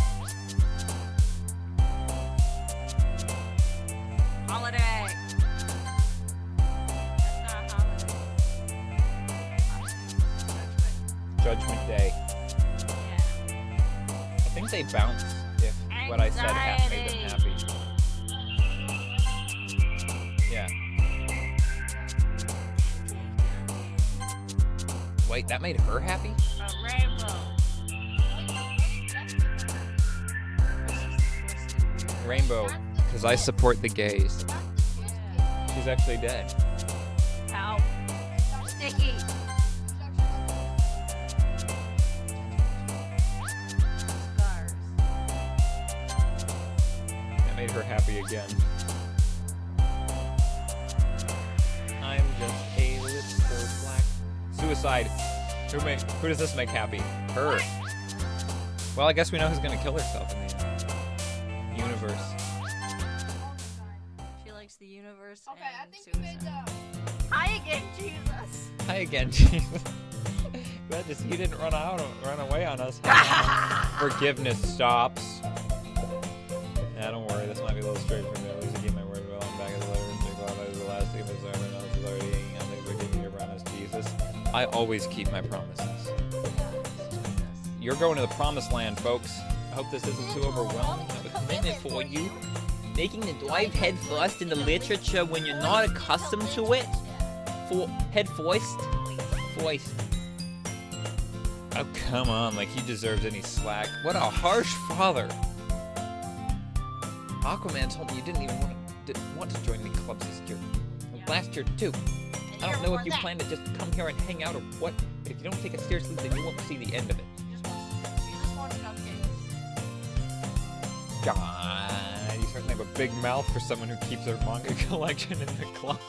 Holiday. That's not holiday. Judgment Day. Yeah. I think they bounce if what I said made them happy. Yeah. Wait, that made her happy? A rainbow. Rainbow. Because I support the gays. She's actually dead. Help. Sticky. Scars. That made her happy again. I'm just a little black. Suicide. Who does this make happy? Her. Well, I guess we know who's gonna kill herself in the universe. She likes the universe. Okay, I and think we suicide. made Hi again, Jesus. Hi again, Jesus. Glad to see you didn't run away on us. Forgiveness stops. Nah, don't worry. This might be a little straight from me. At least I keep my word well. I'm back as a letter and take off as the last thing of everyone else is already hanging on. Thanks for keeping your promise, Jesus. I always keep my promises. You're going to the promised land, folks. I hope this isn't too overwhelming. I have a commitment for you. Making the dive head first into literature when you're not accustomed to it. For head first. Voice. Oh, come on, like he deserves any slack. What a harsh father. Aquaman told me you didn't even want to join the clubs this year. Last year, too. I don't know if you plan to just come here and hang out or what, but if you don't take it seriously, then you won't see the end of it. Jesus wants cupcakes. God, you certainly have a big mouth for someone who keeps their manga collection in the club.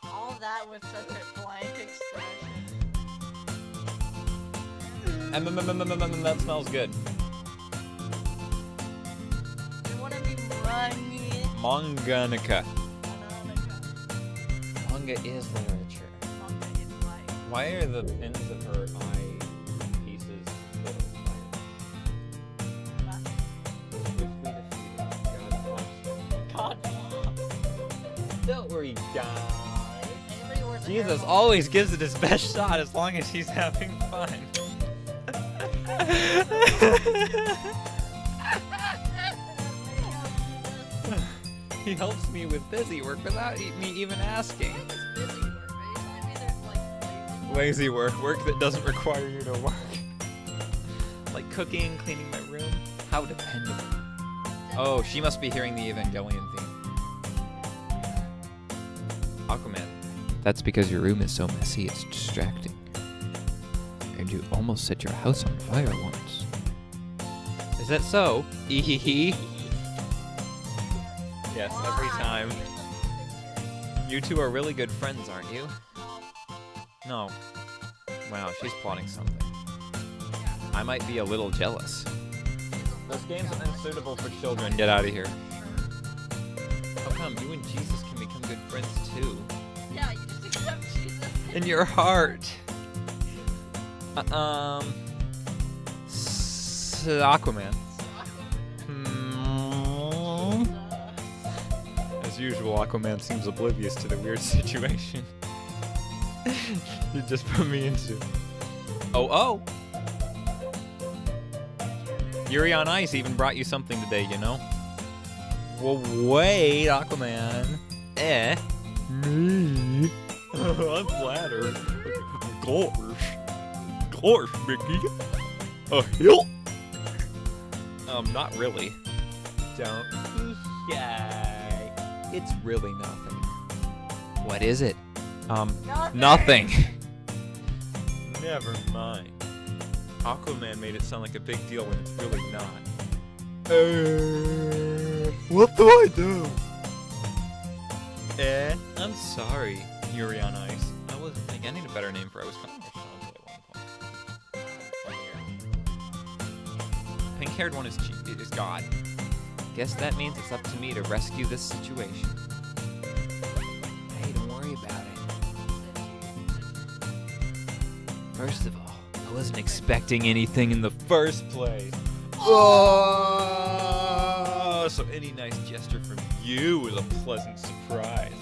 All that with such a blank expression. That smells good. We want to be money. Manganica. Manga is literature. Manga is life. Why are the ends of her eye pieces little? Swiftly defeated. God. Don't worry, guys. Anybody who wears a Jesus hair always gives it his best shot as long as he's having fun. He helps me with busy work without me even asking. It's busy work, right? Maybe there's like Lazy work, work that doesn't require you to work. Like cooking, cleaning my room. How dependable. Oh, she must be hearing the Evangelion theme. Aquaman. That's because your room is so messy, it's distracting. And you almost set your house on fire once. Is that so? Ehehe. Yes, every time. You two are really good friends, aren't you? No. Wow, she's plotting something. I might be a little jealous. This game's unsuitable for children. Get out of here. How come you and Jesus can become good friends too? Yeah, you just accept Jesus. In your heart. Aquaman. As usual, Aquaman seems oblivious to the weird situation. You just put me into. Oh. Yuri on Ice even brought you something today, you know? Well, wait, Aquaman. Me? I'm flattered. Gosh, Mickey. A hill? Not really. Don't be shy. It's really nothing. What is it? Nothing. Never mind. Aquaman made it sound like a big deal when it's really not. What do I do? I'm sorry, Yuri on Ice. I wasn't thinking. I need a better name for it. I was calling her Shantae at one point. Pink-haired one is God. Guess that means it's up to me to rescue this situation. Hey, don't worry about it. First of all, I wasn't expecting anything in the first place. Oh, so any nice gesture from you is a pleasant surprise.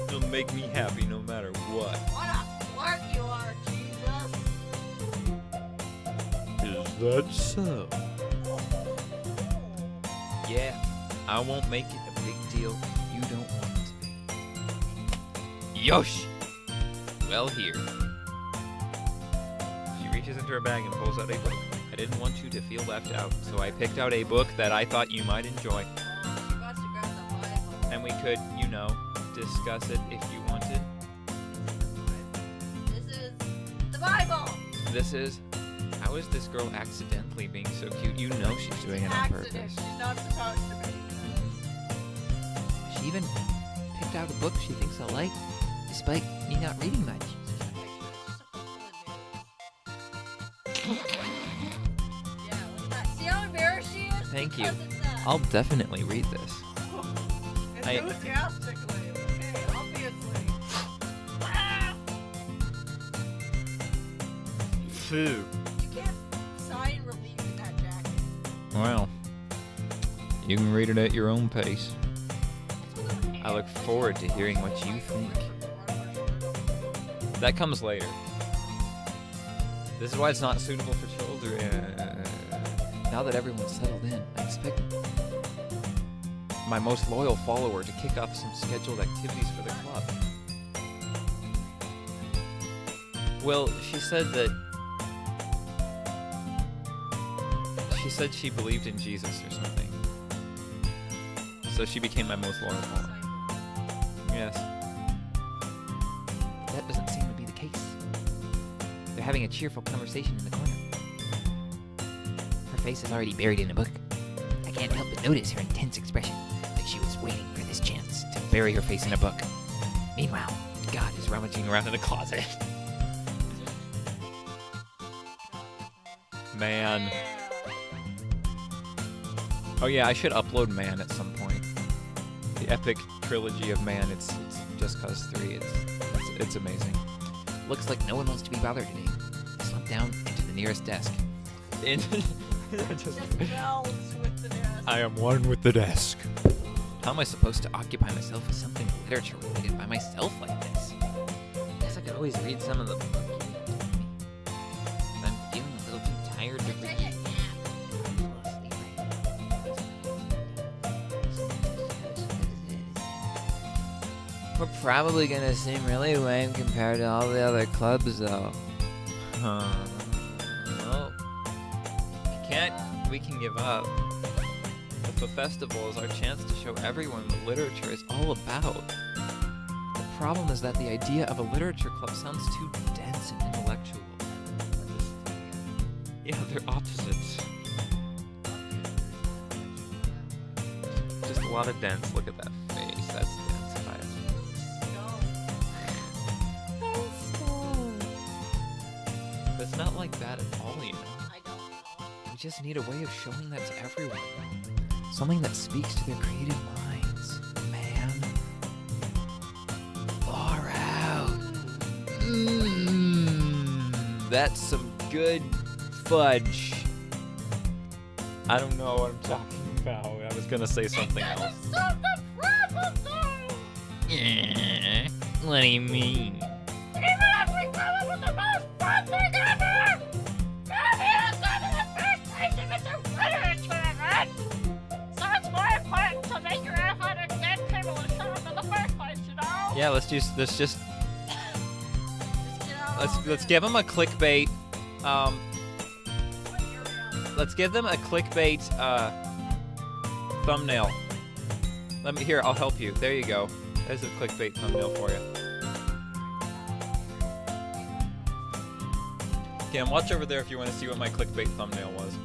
It'll make me happy no matter what. What a flirt you are, Jesus. Is that so? Yeah, I won't make it a big deal if you don't want it to be. Yosh! Well, here. She reaches into her bag and pulls out a book. I didn't want you to feel left out, so I picked out a book that I thought you might enjoy. She wants to grab the Bible. And we could, discuss it if you wanted. This is the Bible. This is... How is this girl accidentally being so cute? You know she's doing it on Accident. purpose. She's not supposed to be. She even picked out a book she thinks I'll like, despite me not reading much. Yeah, look at that. See how embarrassed she is? Thank you. Because it's, I'll definitely read this. enthusiastically. Okay, obviously. Phew. You can't sign relief in that jacket. Well, you can read it at your own pace. I look forward to hearing what you think. That comes later. This is why it's not suitable for children. Now that everyone's settled in, I expect my most loyal follower to kick off some scheduled activities for the club. Well, she said she believed in Jesus or something. So she became my most loyal follower. Yes. That doesn't seem to be the case. They're having a cheerful conversation in the corner. Her face is already buried in a book. I can't help but notice her intense expression, like she was waiting for this chance to bury her face in a book. Meanwhile, God is rummaging around in a closet. Man. Oh yeah, I should upload Man at some point. The epic trilogy of Man. It's Just Cause 3. It's amazing. Looks like no one wants to be bothered today. Slump down into the nearest desk. Just melds with the desk. I am one with the desk. How am I supposed to occupy myself with something literature related by myself like this? Guess I could always read some of the book. I'm feeling a little too tired to read. We're probably gonna seem really lame compared to all the other clubs, though. Well, We can give up. The festival is our chance to show everyone what literature is all about. The problem is that the idea of a literature club sounds too dense and intellectual. Yeah, they're opposites. Just a lot of dense. Look at that face. That's dense. It's not like that at all, you know. I don't know. We just need a way of showing that to everyone. Something that speaks to their creative minds. Man. Far out. That's some good fudge. I don't know what I'm talking about. I was gonna say something else. What do you mean? Yeah, let's give them a clickbait. Let's give them a clickbait thumbnail. I'll help you. There you go. There's a clickbait thumbnail for you. Cam, watch over there if you want to see what my clickbait thumbnail was.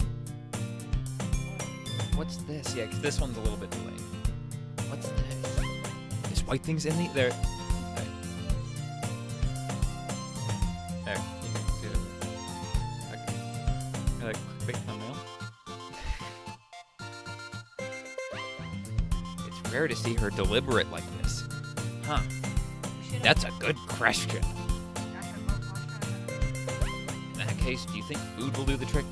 What's this? Yeah, 'cause this one's a little bit delayed. What's this? There's white things in there. There. You can see it. Okay. Clickbait thumbnail. It's rare to see her deliberate like this. Huh. That's a good question. In that case, do you think food will do the trick?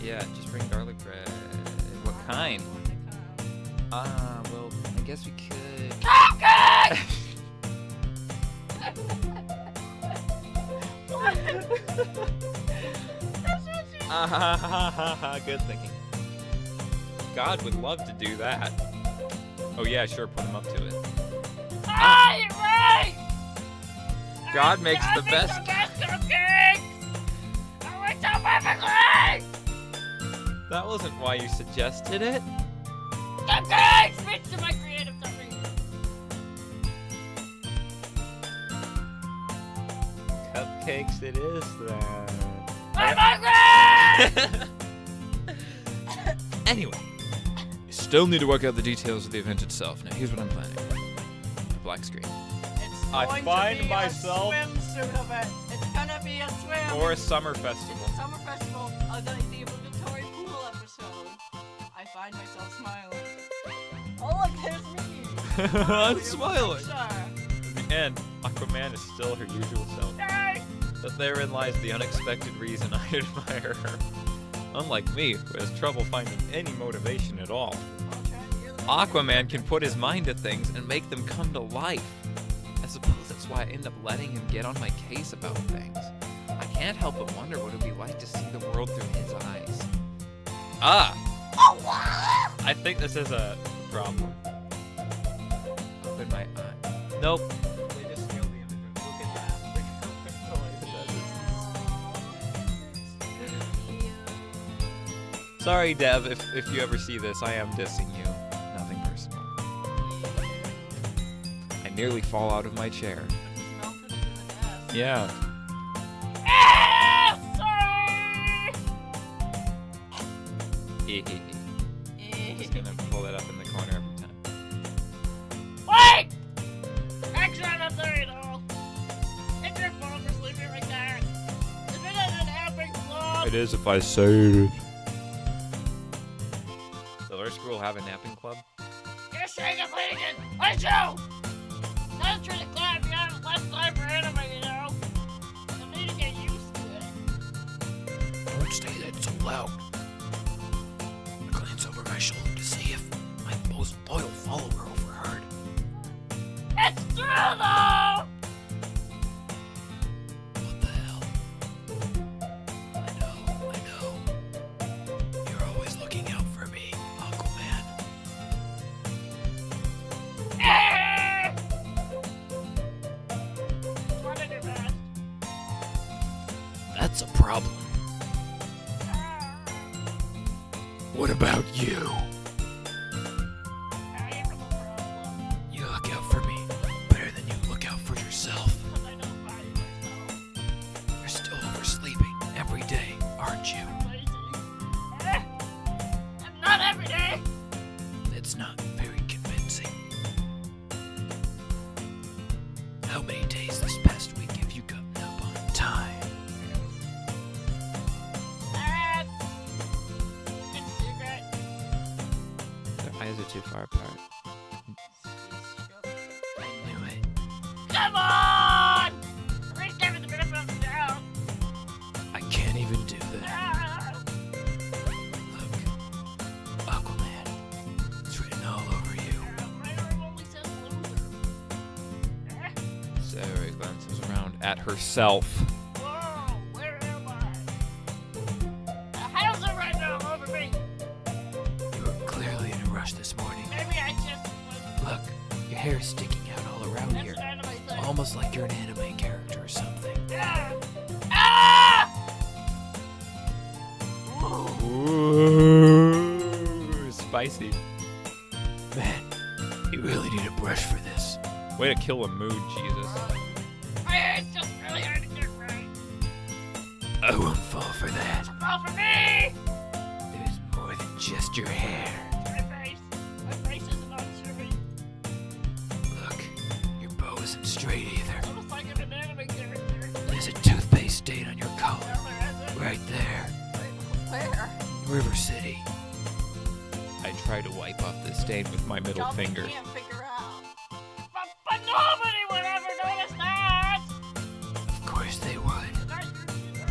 Yeah, just bring garlic bread. What kind? Well, I guess we could. Good thinking. God would love to do that. Oh yeah, sure, put him up to it. You're right! God makes the best. cupcakes! I went so perfectly! That wasn't why you suggested it. Cupcakes! Mixed to my creative something. Cupcakes it is then. I'm hungry! Anyway, you still need to work out the details of the event itself. Now here's what I'm planning. A black screen. It's I going find to be myself- a swimsuit of it. It's gonna be a swim. Or a summer festival. It's a summer festival of the obligatory pool episode. I find myself smiling. Oh look, there's me. I'm Your smiling. picture. In the end, Aquaman is still her usual self. Yay! But therein lies the unexpected reason I admire her. Unlike me, who has trouble finding any motivation at all, Aquaman can put his mind to things and make them come to life. I suppose that's why I end up letting him get on my case about things. I can't help but wonder what it would be like to see the world through his eyes. I think this is a problem. Open my eye. Nope. They just steal the image. Look at that. Sorry, Dev, if you ever see this, I am dissing you. Nothing personal. I nearly fall out of my chair. Yeah. Just gonna pull that up in the corner every time. Wait! Action up there, you know. Hit your phone for sleeping right there. Is it an epic club? It is if I say it. Does our school have a napping club? You're saying it, Flanagan! I do! That's through the club, you have less time for anime, you know? I need to get used to it. Don't say that so loud. I glance over my shoulder to see if my most loyal follower overheard. It's true, though! What the hell? I know. You're always looking out for me, Aquaman. Try to do best. That's a problem. What about you? I am a problem. You look out for me better than you look out for yourself. Because I don't value myself. You're still oversleeping every day, aren't you? I'm lazy. Eh, I'm not every day. That's not very convincing. How many days this past week have you gotten up on time? That's good secret. Their eyes are too far apart. I knew it. Come on! At least give me the benefit of the doubt. I can't even do that. Ah, Look, Aquaman, it's written all over you. writer only says loser. Eh, Sarah glances around at herself. whoa, where am I? The hell's it right now over me? You were clearly in a rush this morning. Maybe I just was. Look, your hair is sticking out all around That's here. an anime thing. Almost like you're an anime character or something. Ah! Ah! Ooh, spicy. Man, you really need a brush for this. Way to kill a mood, Jesus. My hair's just really hard to get right. I won't fall for that. Fall for me! There's more than just your hair. My face. My face isn't on streaming. Look, your bow isn't straight either. Almost like I'm an anime character. There's a toothpaste stain on your collar. Now there isn't. Right there. Where? River City. I try to wipe off the stain with my middle Y'all finger. can't figure out. But nobody would ever notice that! Of course they would. Not you either.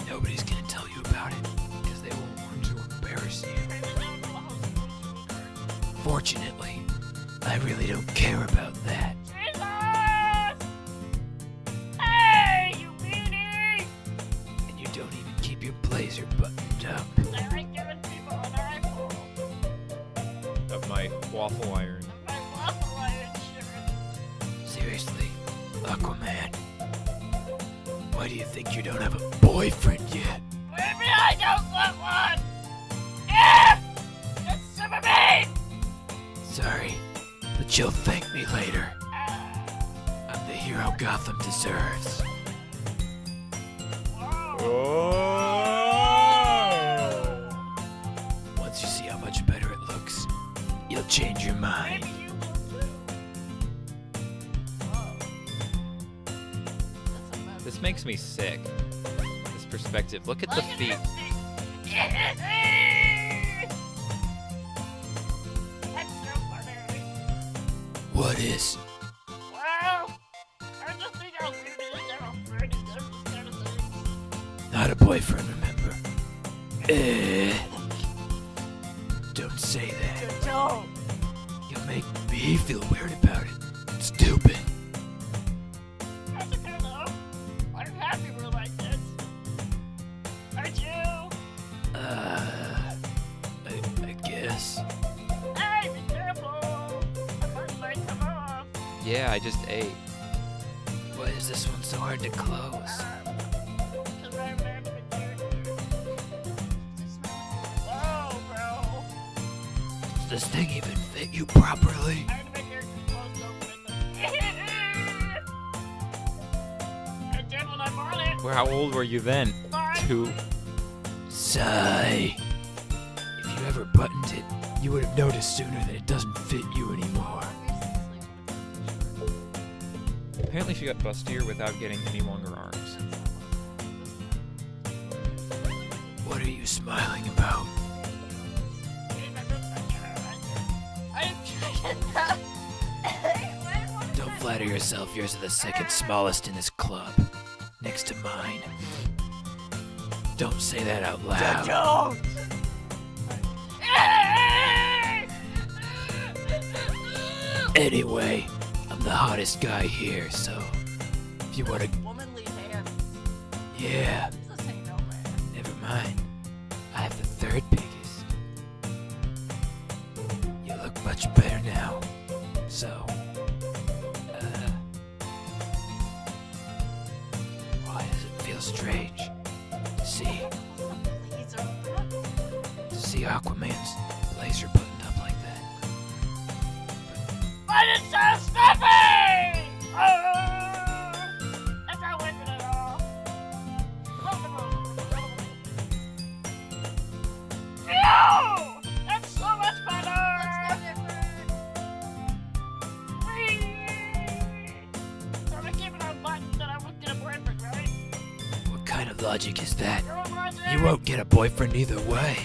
Nobody's gonna tell you about it, because they won't want to embarrass you. And they don't know how stupid you are. Fortunately, I really don't care about that. Jesus! Hey, you meanie! And you don't even keep your blazer buttoned up. I like giving people an eyeful Of my waffle iron. of my waffle iron shirt. Seriously, Aquaman. Why do you think you don't have a boyfriend yet? Maybe I don't want one! Yeah! That's super mean! Sorry, but you'll thank me later. Ah, I'm the hero Gotham deserves. whoa. Once you see how much better it looks, you'll change your mind. Maybe you will too. Whoa. That's a mess. This makes me sick. This perspective. Look at the Look at feet. this thing. That's so funny. What is? Well, I just think how weird it is to have a friend who does this kind of thing. Not a boyfriend, remember? Don't say that. Don't. You'll make me feel weird about it. Stupid. That's okay though. I'm happy we're like this. Aren't you? I guess. Hey, be careful. My butt might come off. Yeah, I just ate. Why is this one so hard to close? Because I'm an anime character. Whoa, bro. Does this thing even fit you properly? Anime characters close open. I did when I bought it. Well, how old were you then? 2. Sigh. If you ever buttoned it, you would have noticed sooner that it doesn't fit you anymore. Apparently she got bustier without getting any longer arms. What are you smiling about? Don't flatter yourself, yours are the second smallest in this club. Next to mine. Don't say that out loud. Don't! Anyway, I'm the hottest guy here, so if you want to. Womanly hands. Yeah, This ain't no man. never mind. I have the third biggest. You look much better now. So, why does it feel strange? See, see Aquaman's blazer buttoned up like that. But it's so stuffy! That's not working at all. Ew! That's so much better! So I'm gonna keep it on button that I won't get a boyfriend, right? What kind of logic is that? You're on logic. You won't get a boyfriend either way.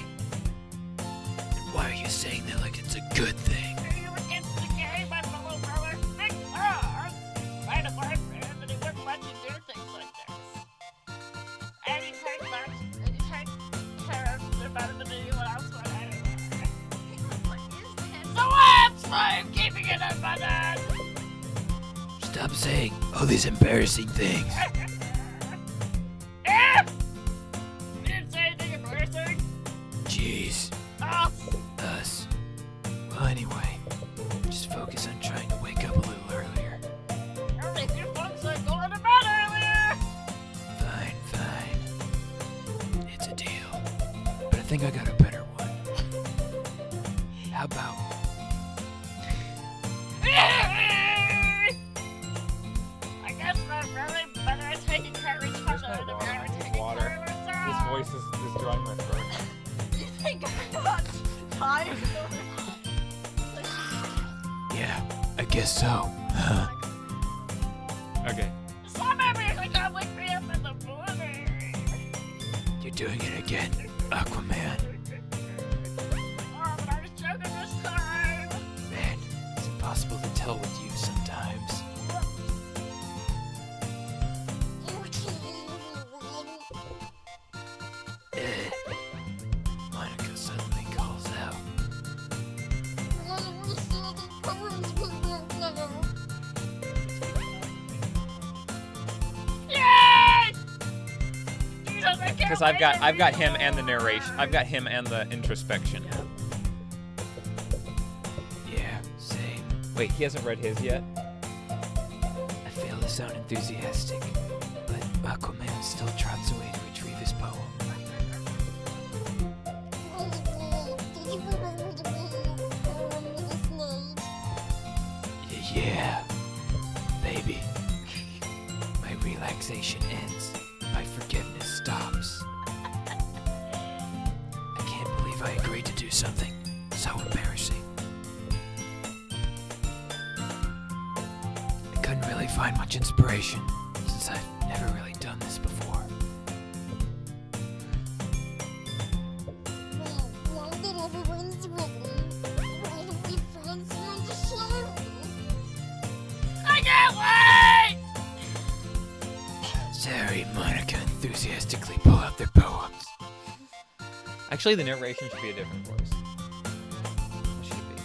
And why are you saying that like it's a good thing? You were against the game, my little brother. Big I had a boyfriend, but he wouldn't let you do things like this. And he takes much, and you take care of the better than anyone else would anyway. What is this? So what's I'm keeping it unbuttoned? Stop saying all these embarrassing things. Yeah! You didn't say anything embarrassing? Jeez, Oh, us. Well, anyway, just focus on trying to wake up a little earlier. only a few folks are going to bed earlier. Fine, fine. It's a deal. But I think I got a better one. How about I guess we're really better at taking care of each There's other no than water. we I are need taking water. care of ourselves. This voice is drawing my throat. You think I'm not tired? yeah, I guess so. Huh? Okay. Some of you don't wake me up in the morning. You're doing it again, Aquaman. Oh, but I was joking this time. Man, it's impossible to tell with you sometimes. Monica suddenly calls out. Yay! Because I've got him and the narration. I've got him and the introspection. Yeah, same. Wait, he hasn't read his yet? I fail to sound enthusiastic, but Aquaman still trots away to retrieve his poem. Yeah, baby. My relaxation ends. My forgiveness stops. I can't believe I agreed to do something so embarrassing. I couldn't really find much inspiration since I've never really done this before. I can't wait! Sari and Monica enthusiastically pull out their poems. Actually, the narration should be a different voice. What should it be?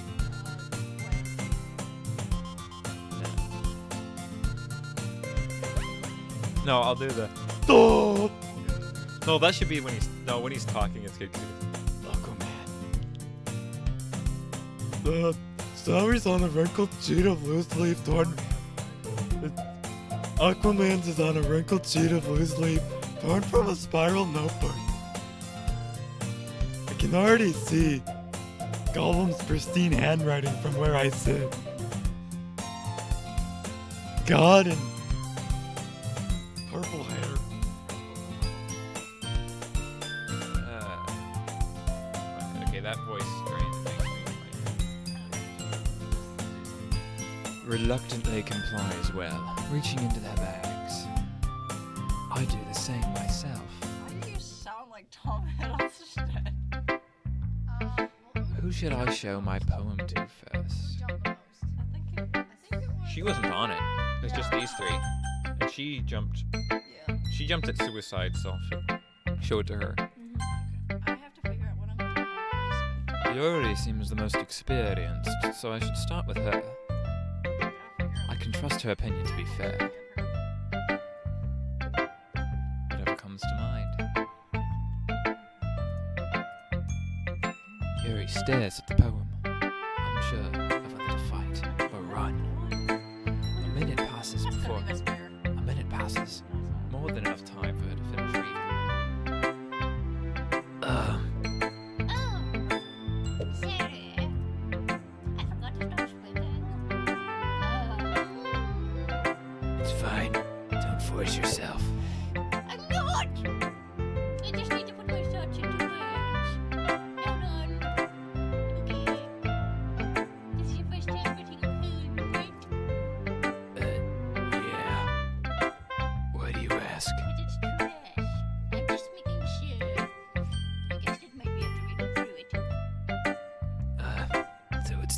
No, I'll do the. No, that should be when he's talking. It's good. Aquaman. Sari's on a wrinkled sheet of loose leaf torn. Aquaman's is on a wrinkled sheet of loose leaf torn from a spiral notebook. I can already see Gollum's pristine handwriting from where I sit. God and purple hair. Okay, that voice strain makes me reluctantly comply as well, reaching into their bags. I do the same myself. Why do you sound like Tom Hiddleston? Who should I show my poem to first? She wasn't on it. It was just these three, and she jumped. Yeah. She jumped at suicide, so I'll show it to her. I have to figure out what I'm gonna do with my Yuri seems the most experienced, so I should start with her. I can trust her opinion to be fair. Whatever comes to mind. Yuri stares at the poem, unsure of whether to fight or run. A minute passes before. A minute passes. More than enough time for her to finish reading.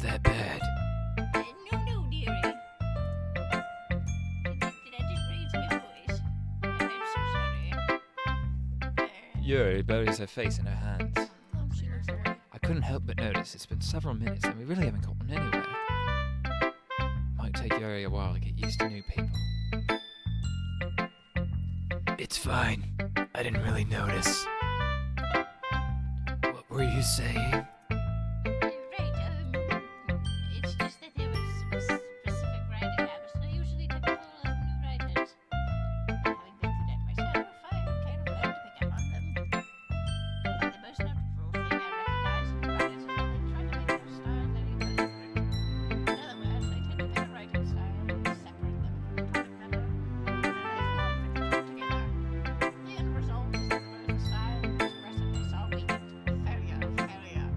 that bad? No, dearie. Did I just raise my voice? I'm so sorry. Yuri buries her face in her hands. Oh, she looks great. I couldn't help but notice it's been several minutes and we really haven't gotten anywhere. Might take Yuri a while to get used to new people. It's fine. I didn't really notice. What were you saying? Right, it's just that there was some specific writing habits that are usually typical of new writers. Having been through that myself, I kind of learned to pick up on them. I think the most notable thing I recognize in writers is that they try to make their style very deliberate. In other words, they tend to pick a writing style and separate them from the topic matter, and then they form fiction together. The end result is that the style is progressively saw weakened. Failure.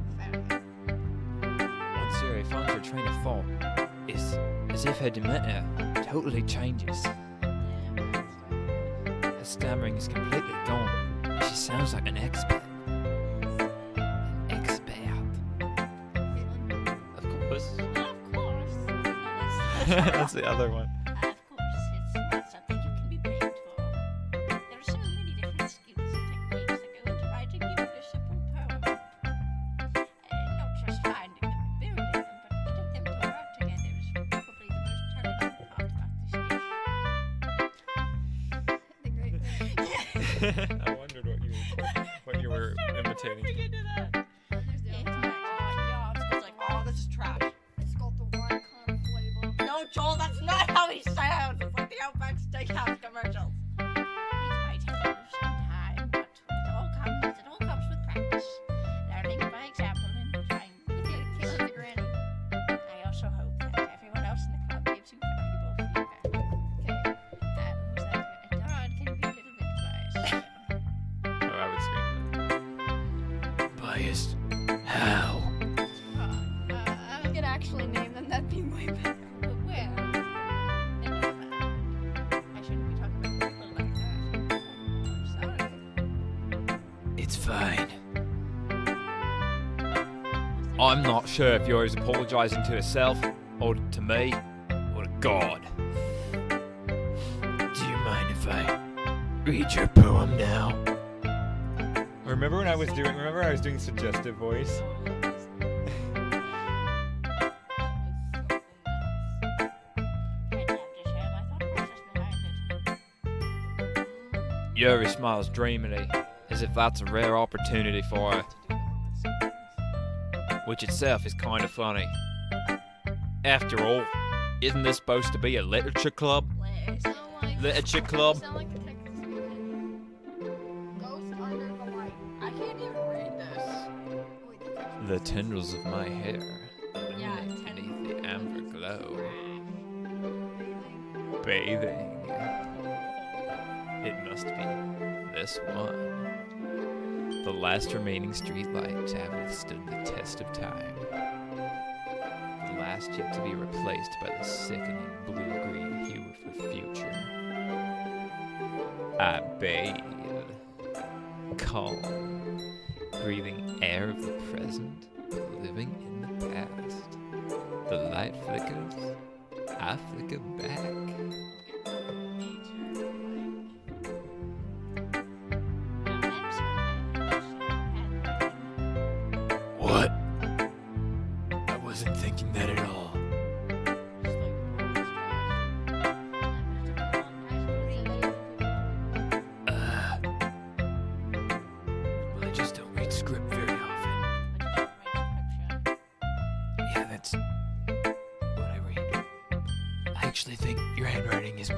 Once Yuri finds her train of thought, it's as if her demeanor totally changes. Her stammering is completely gone. and She sounds like an expert. An expert. Of course. Of course. That's the other one. Of course, it's not something you can be blamed for. There are so many different skills and techniques that go into writing even a simple poem. Not just finding them and building them, but getting them to work together is probably the most challenging part about this dish. I wondered what you were imitating. There's the Yeah. other Yeah, it's like, oh, this is trash. It's got the one kind of flavor. No, Joel, that's not how he sounds. It's like the Outback Steakhouse commercials. It might take some time, but it all comes with practice. Learning by example and trying with your Kill kids. the granny. I also hope that everyone else in the club gives you valuable feedback. Okay. Who's that? Don can be a little bit biased. Oh, I would scream Biased? How? I could actually name them. That'd be way better. Well, never mind. I shouldn't be talking about people like that. I'm sorry. It's fine. I'm not sure if Yuri's apologizing to herself, or to me, or to God. Do you mind if I read your poem now? Remember I was doing suggestive voice? Yuri smiles dreamily, as if that's a rare opportunity for her, which itself is kind of funny. After all, isn't this supposed to be a literature club? Literature club? Sound like the Texas Hold'em. Ghost under the light. I can't even read this. Wait, that's actually The tendrils of my hair Yeah, illuminate beneath the amber glow. Bathing. It must be this one. The last remaining streetlight to have withstood the test of time. The last yet to be replaced by the sickening blue-green hue of the future. I bathe, calm, breathing air of the present, living in the past. The light flickers, I flicker back. What? I wasn't thinking that at all. I just don't read script very often. Yeah, that's what I read. I actually think your handwriting is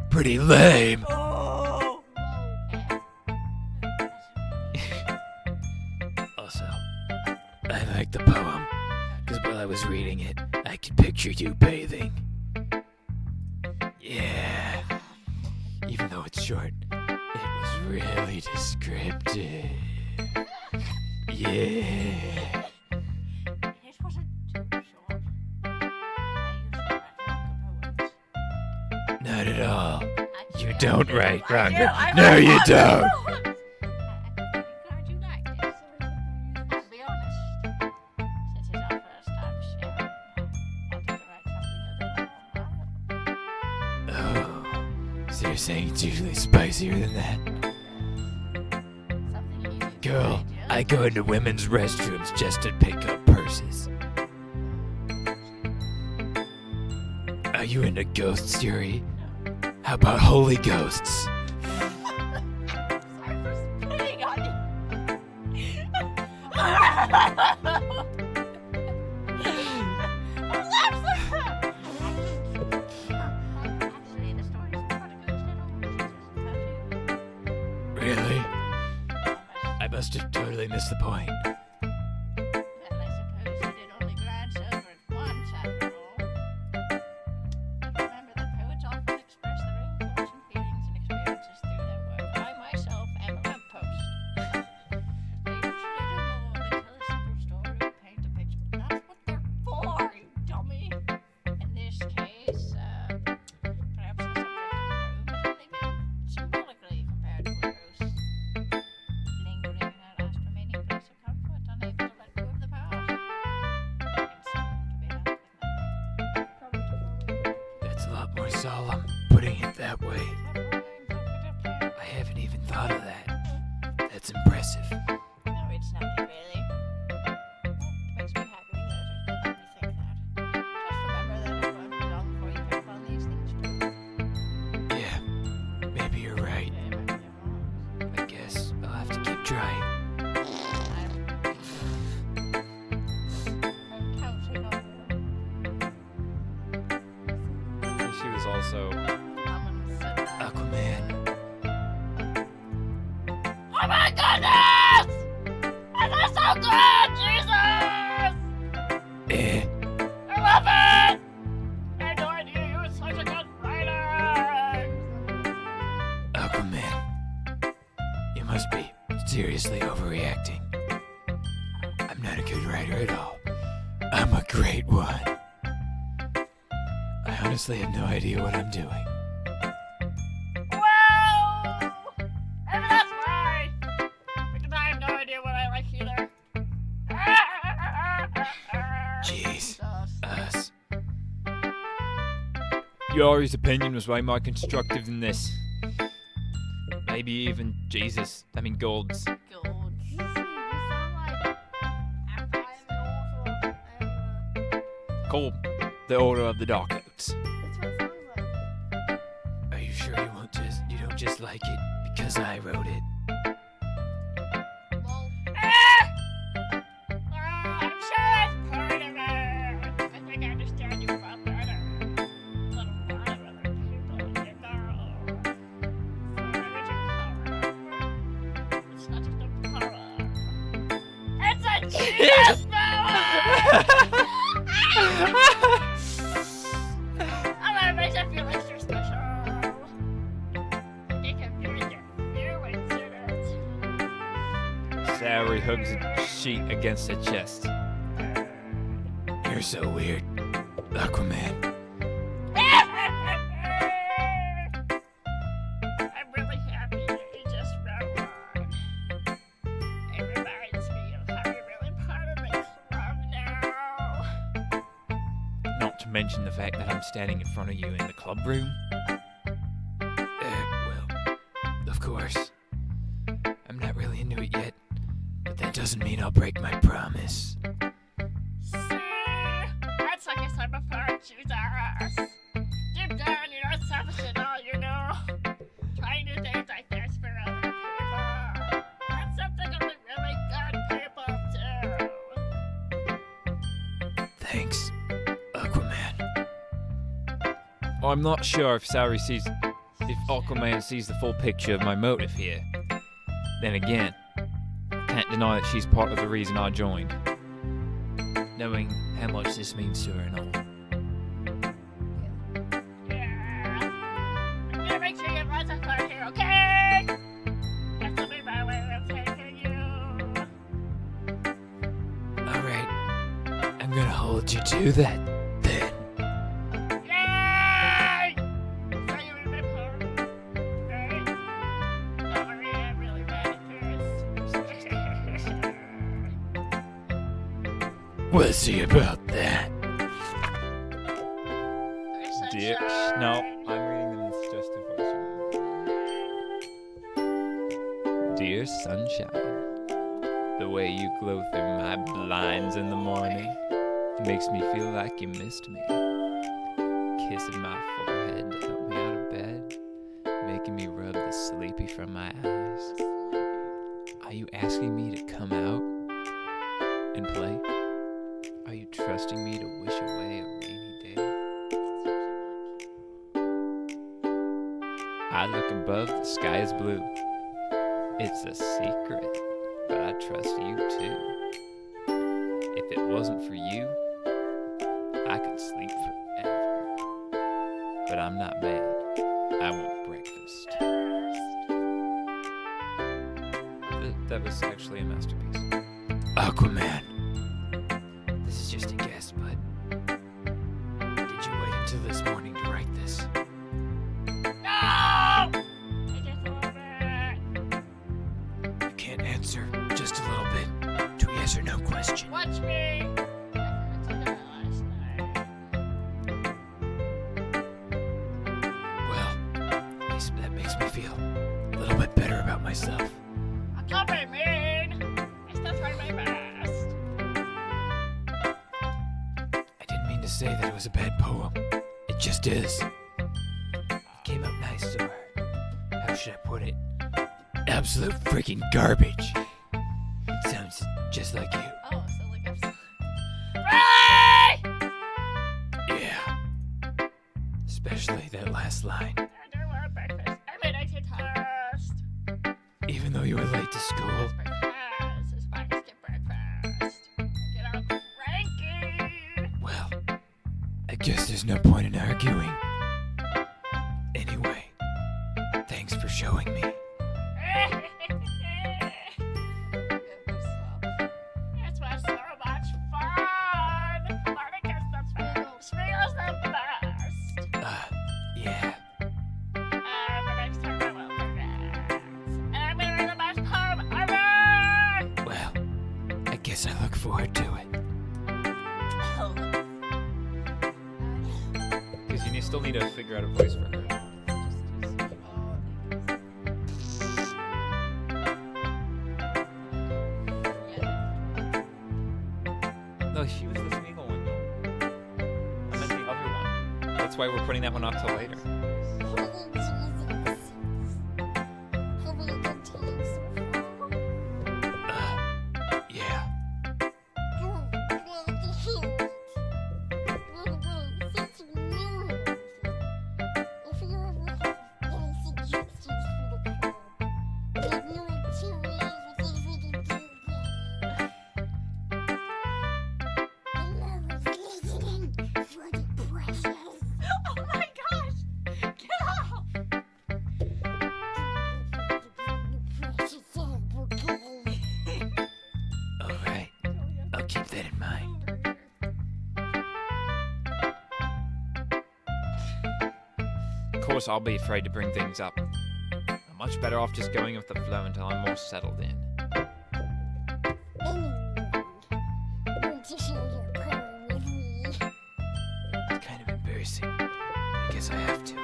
pretty lame. Oh! Also, I like the poem, because while I was reading it, I could picture you bathing. Yeah. Even though it's short, it was really descriptive. Yeah. It wasn't too short. I usually write longer poems. Not at all. Actually, You I don't do. write I longer. do. I No, write you longer don't. poems. I'm glad you liked it. To be honest, since it's our first time So you're saying it's usually spicier than that? Something easy. Girl, I go into women's restrooms just to pick up purses. Are you into ghosts, Yuri? How about holy ghosts? Sorry for spitting on you. Actually, the story's not a ghost at all. Really? I must have totally missed the point. Well, I suppose you did only glance over it once after all. Remember that poets often express their own thoughts and feelings and experiences through their work. I myself am a lamppost. They usually do more than tell a simple story or paint a picture. That's what they're for, you dummy. In this case, perhaps the subject of the room has only been symbolically compared to a ghost. Lingering in our last remaining place of comfort, unable to let go of the past. And so, to be left with nothing. That's a lot more solemn, putting it that way. I haven't even thought of that. That's impressive. No, it's nothing really. It makes me happy that it makes me think that. Just remember that it won't be long before you pick up on these things too. Yeah, maybe you're right. Yeah, maybe you're wrong. I guess I'll have to keep trying. I'm counting on you. She was also. Aquaman. Oh my goodness! This is so good, Jesus! Eh, I love it! I had no idea you were such a good writer! Aquaman. You must be seriously overreacting. I'm not a good writer at all. I'm a great one. I honestly have no idea what I'm doing. Well, maybe that's why. Because I have no idea what I like either. Jeez. Us. Yuri's opinion was way more constructive than this. Maybe even Jesus. I mean, Gold's. God. You sound like I'm an author of Cole, the Order of the Dark Oaks. That's what it sounds like. Are you sure you don't just like it because I wrote it? Well, I'm sure that's part of it. I think I understand you about better. Than a lot of other people, you know. It's not just a power. It's a genius power! Oh, that makes it feel extra special. You can feel your feelings in it. Sari hugs a sheet against her chest. You're so weird, Aquaman. I'm really happy that you just wrote one. It reminds me of how you're really part of the club now. Not to mention the fact that I'm standing in front of you in the club room. Well, of course. I'm not really into it yet, but that doesn't mean I'll break my promise. See? That's like I said before, Jesus. Deep down, you're not selfish at all, you know. Trying new things like this for other people. That's something only really good people do. Thanks, Aquaman. I'm not sure if Aquaman sees the full picture of my motive here. Then again, can't deny that she's part of the reason I joined. Knowing how much this means to her and all. Yeah. I'm gonna make sure you have lots of fun here, okay? This'll be my way of taking you. Alright, I'm gonna hold you to that, then. Yay! So you were a bit hard, right? Don't worry, I'm really bad at this. We'll see about that. Ditch. No, I'm reading them as justification. sunshine. The way you glow through my blinds in the morning makes me feel like you missed me. Kissing my forehead to help me out of bed, making me rub the sleepy from my eyes. Are you asking me to come out and play? Are you trusting me to wish away a rainy day? I look above, the sky is blue. It's a secret, but I trust you too. If it wasn't for you, I could sleep forever. But I'm not mad. I want breakfast. That was actually a masterpiece. Aquaman. This is just a guess, but did you wait until this morning to write this? No! I just love it. You can't answer just a little bit to a yes or no question. Watch me. I forgot to do it last night. Well, at least that makes me feel a little bit better about myself. Don't be mean. I still try my best. I didn't mean to say that it was a bad poem. It just is. It came out nice, or how should I put it? Absolute freaking garbage. It sounds just like you. Oh, so like I'm so... Ray! Yeah. Especially that last line. I don't want breakfast. I mean, I can toast. Even though you were late to school. Breakfast. As long as get breakfast. Get all cranky. Well, I guess there's no point in arguing. Anyway, thanks for showing me. It was so much fun. Monica's the best. Spiegel's the best. Yeah. But next time I will forget. And I'm gonna write the best poem ever. Well, I guess I look forward to it. Because you still need to figure out a voice for her. No, she was the Smeagol one, though. I meant the other one. That's why we're putting that one off till later. Yeah. Oh my gosh! Get off! All right. I'll keep that in mind. Of course, I'll be afraid to bring things up. I'm much better off just going with the flow until I'm more settled in. It's kind of embarrassing. I guess I have to.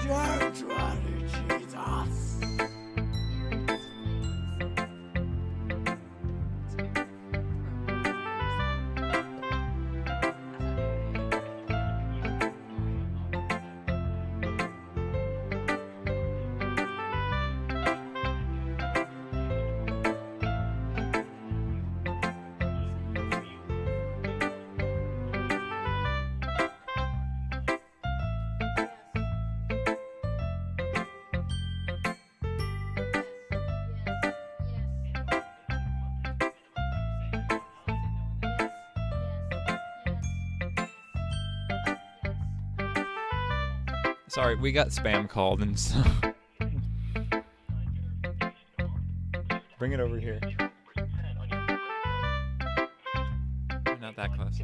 Don't run it, Jesus! Sorry, we got spam called and so. Bring it over here. Not that close.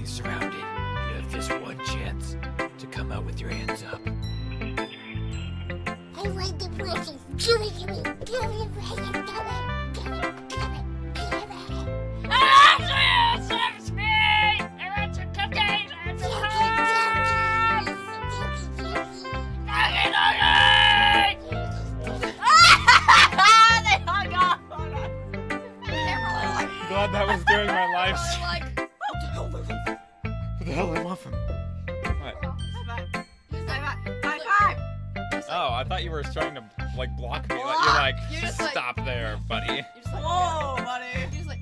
surrounded. You have just one chance to come out with your hands up. I like the precious. Give it to me. Give it, give it, give it, give it, give it, give it. Serves me! I want some cupcakes! I want some cookies! They hung up on us. Glad that was during my live We're stream. like, What the hell do I want from? What? high five. Oh, I thought you were trying to like block me. Like, you're like, You're just like- stop there, buddy. You're just like, Whoa, buddy. You're just like,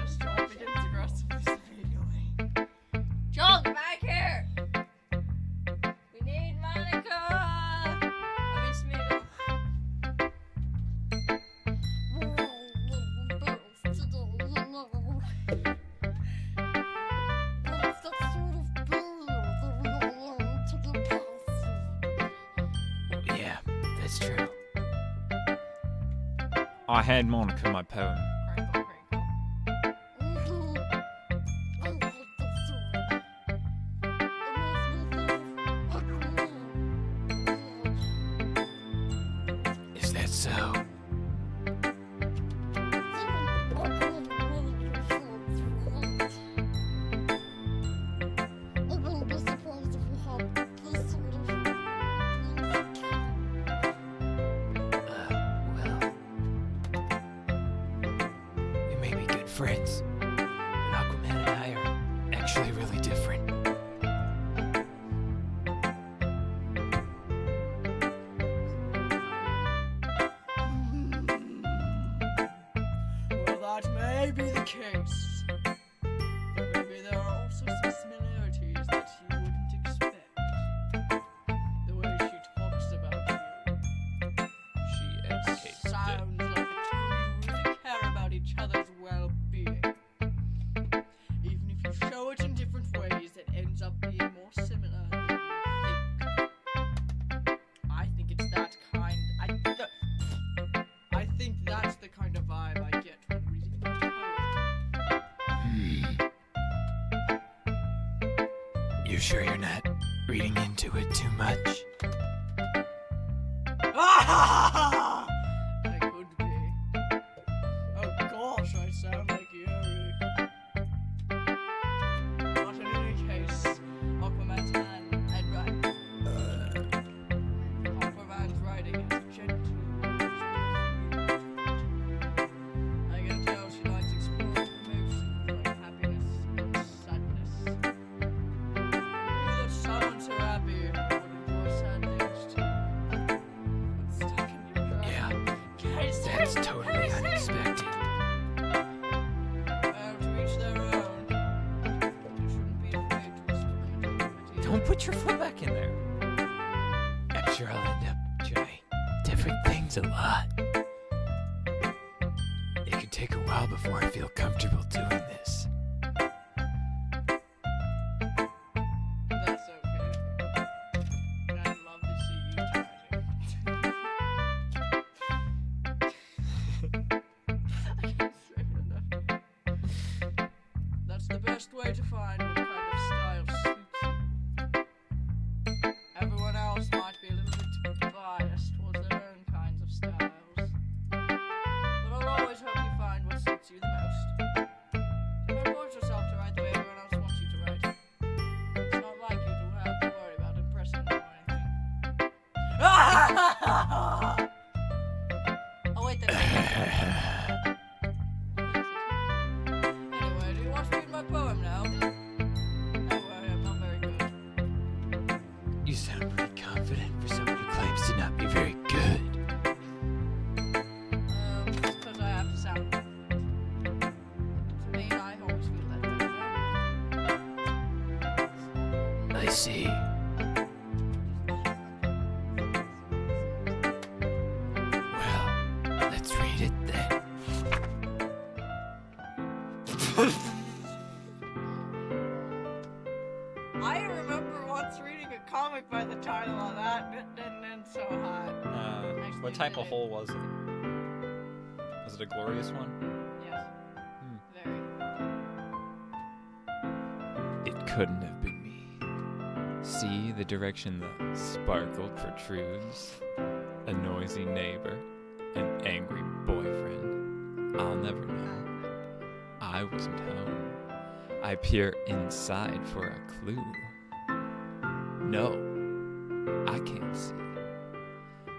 Just don't begin to aggressively John, back here. We need Monica. I mean, Smeagol. Yeah, that's true. I had Monica in my poem. Crinkle, crinkle. Is that so? Well, we may be good friends, but Aquaman and I are actually really different. Well, that may be the case. But maybe there are also some similarities that you wouldn't expect. The way she talks about you She educates sounds like the two of you really care about each other's well-being. Even if you show it in different ways, it ends up being more similar than you think. I think it's that kind. I think that's the kind of vibe I get when reading your poem. You sure you're not reading into it too much? I could be. Oh gosh, I sound like Yuri. But in any case, Aquaman's writing is gentle. I can tell she likes exploring emotions like happiness and sadness. Maybe that someone's so happy would enjoy sad things too. What's stuck in your brain? Yeah, Guys, that's totally unexpected. well, to each their own. You shouldn't be afraid to experiment with ideas. Don't put your foot back in there. I'm sure I'll end up trying different things a lot. It can take a while before I feel comfortable doing this. That's okay. I'd love to see you try I can't say it enough. That's the best way to find what kind of style suits you. Everyone else might be a little bit biased towards their own kinds of styles. But I'll always help you find what suits you the most. Don't force yourself to write the way everyone else wants you to write. It's not like you to have to worry about impressing them or anything. Oh wait, there's Anyway, do you want to read my poem now? Don't worry, I'm not very good. You sound pretty confident for someone who claims to not be very good. Just 'cause I have to sound good. To me, I always feel that way, I see. Well, let's read it then. I remember once reading a comic by the title of that, and it didn't end so hot. What type of hole was it? Was it a glorious one? Yes. Hmm. Very. couldn't have been me. See the direction the sparkle protrudes? A noisy neighbor, an angry boyfriend. I'll never know. I wasn't home. I peer inside for a clue. No, I can't see.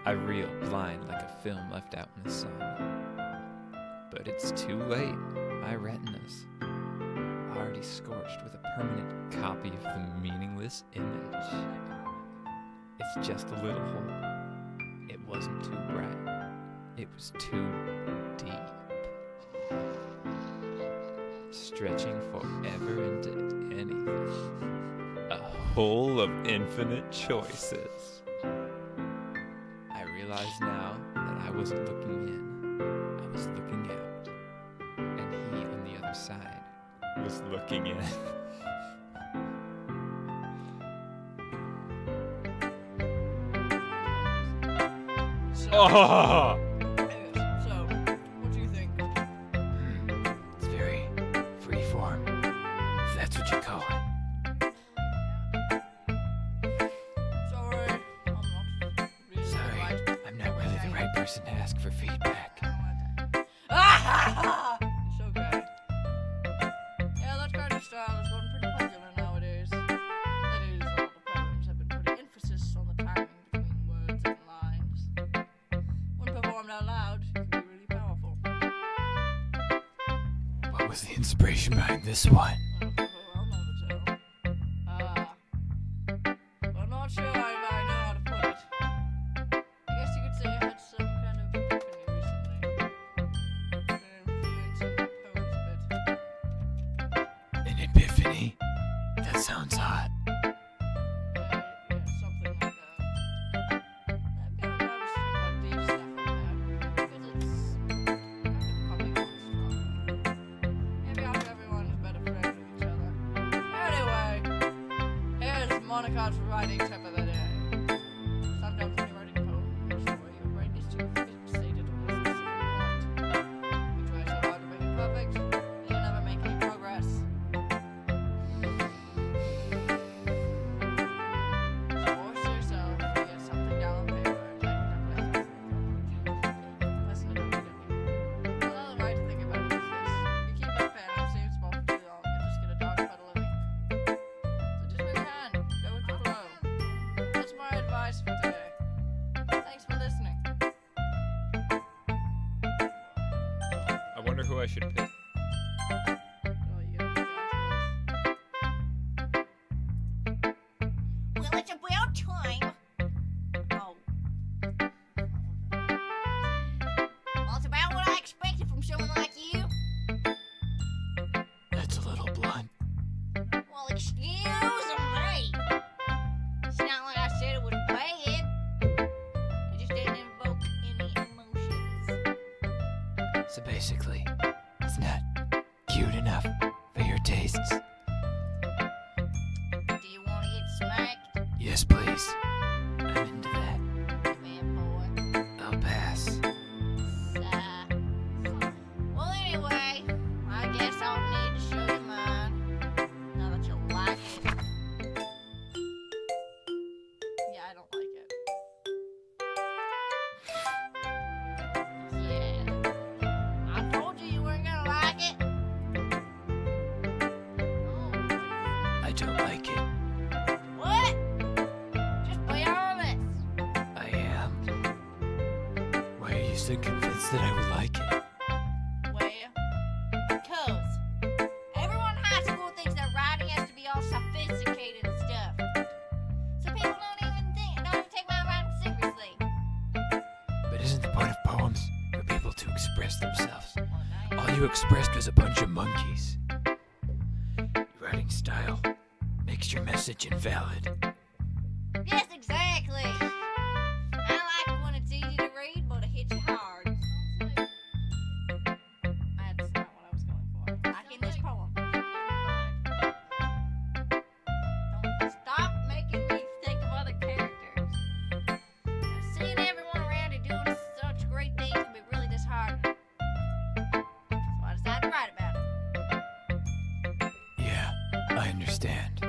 I reel blind like a film left out in the sun. But it's too late. My retinas already scorched with a permanent copy of the meaningless image. It's just a little hole. It wasn't too bright. It was too deep. Stretching forever into anything. A hole of infinite choices. I realize now that I wasn't looking in. I was looking out. And he on the other side was looking in. So, Oh! so, what do you think? It's very freeform, if that's what you call it. Sorry, I'm not really Sorry, right. I'm not really the right person to ask for feedback. It's okay. Yeah, that kind of style has gotten pretty popular nowadays. That is, a lot of poems have been putting emphasis on the timing between words and lines. When performed out loud, it can be really powerful. What was the inspiration behind this one? I'll never tell. I'm not sure I know how to put it. I guess you could say I had some kind of epiphany recently. Been influencing my poems a bit. An epiphany? That sounds hot. Yeah, something like that. I'm kind of nervous to talk about deep stuff like that, because it's kind of coming on strong. Maybe after everyone is better friends with each other. Anyway, here's Monica's writing tip of the day. Sometimes when you're writing a poem, your brain is too fixated on a specific point. You try so hard to make it perfect, that you never make any progress. Force yourself to get something down on paper and type it up later. Listen to Doki. Another right to think about it is this. You keep that pen on the same spot for too long, you're just gonna dog about a living. So just move your hand, go with the flow. That's my advice for today. Thanks for listening. I wonder who I should pick. Oh, you gotta pick Well, it's about time. Oh. Well, it's about what I expected from someone like you. That's a little blunt. Well, excuse me. It's not like I said it was bad. It just didn't invoke any emotions. So basically, it's not cute enough for your tastes. Do you want to get smacked, Yes, please. I'm into that. man boy? I'll pass. Sigh. Well, anyway, I guess I'll need to show you mine. Now that you like it. Yeah, I don't like it. Yeah. I told you you weren't gonna like it. I don't like it. What? Just be honest. I am. Why are you so convinced that I would like it? Well, because everyone in high school thinks that writing has to be all sophisticated and stuff. So people don't even take my writing seriously. But isn't the point of poems for people to express themselves? Well, now All you expressed was a bunch of monkeys. Your writing style makes your message invalid. Yes, exactly. I like when it's easy to read, but it hits you hard. That's not what I was going for. Like in this poem. Don't stop making me think of other characters. Seeing everyone around you doing such great things can be really disheartening. So I decided to write about it. Yeah, I understand. understand.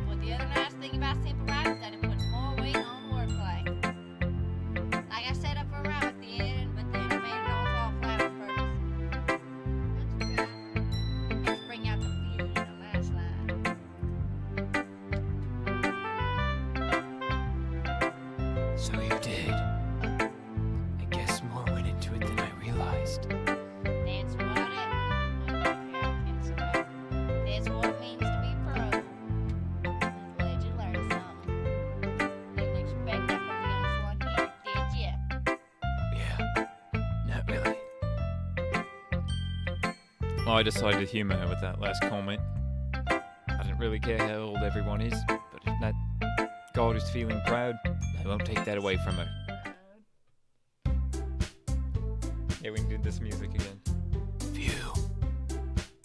But the other nice thing about simple writing is that it puts more weight on wordplay. Like I set up for a rhyme at the end, but then I made it all fall flat on purpose. That's good. Let's bring out the feeling in the last line. So you did. I guess more went into it than I realized. That's what it. That's what it means to be pro. I'm glad you learned something. Didn't expect that from the youngest one here, did ya? Yeah, not really. I decided to humor her with that last comment. I don't really care how old everyone is, but if that God is feeling proud, I won't take that away from her. Yeah, we can do this music again. Phew.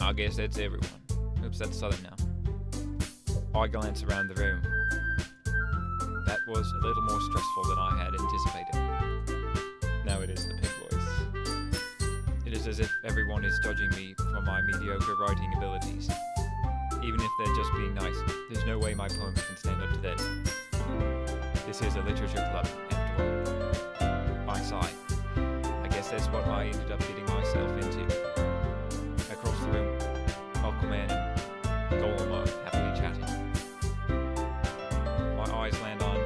I guess that's everyone. Oops, that's Southern now. I glance around the room. That was a little more stressful than I had anticipated. Now it is the pig voice. It is as if everyone is judging me for my mediocre writing abilities. Even if they're just being nice, there's no way my poems can stand up to this. This is a literature club, after all. I sigh. I guess that's what I ended up getting myself into. Across the room, Aquaman and Golem are happily chatting. My eyes land on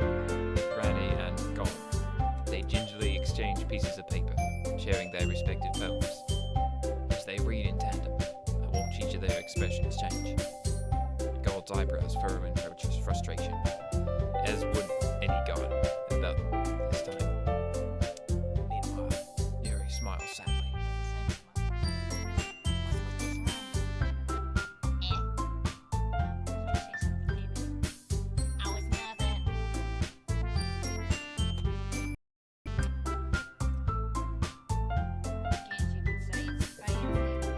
Granny and Golem. They gingerly exchange pieces of paper, sharing their respective poems. As they read in tandem, I watch each of their expressions change. God's eyebrows furrow in frustration, as would any god about this time. Meanwhile, Yuri smiles sadly. I was nothing. Guess you could say it's fancy.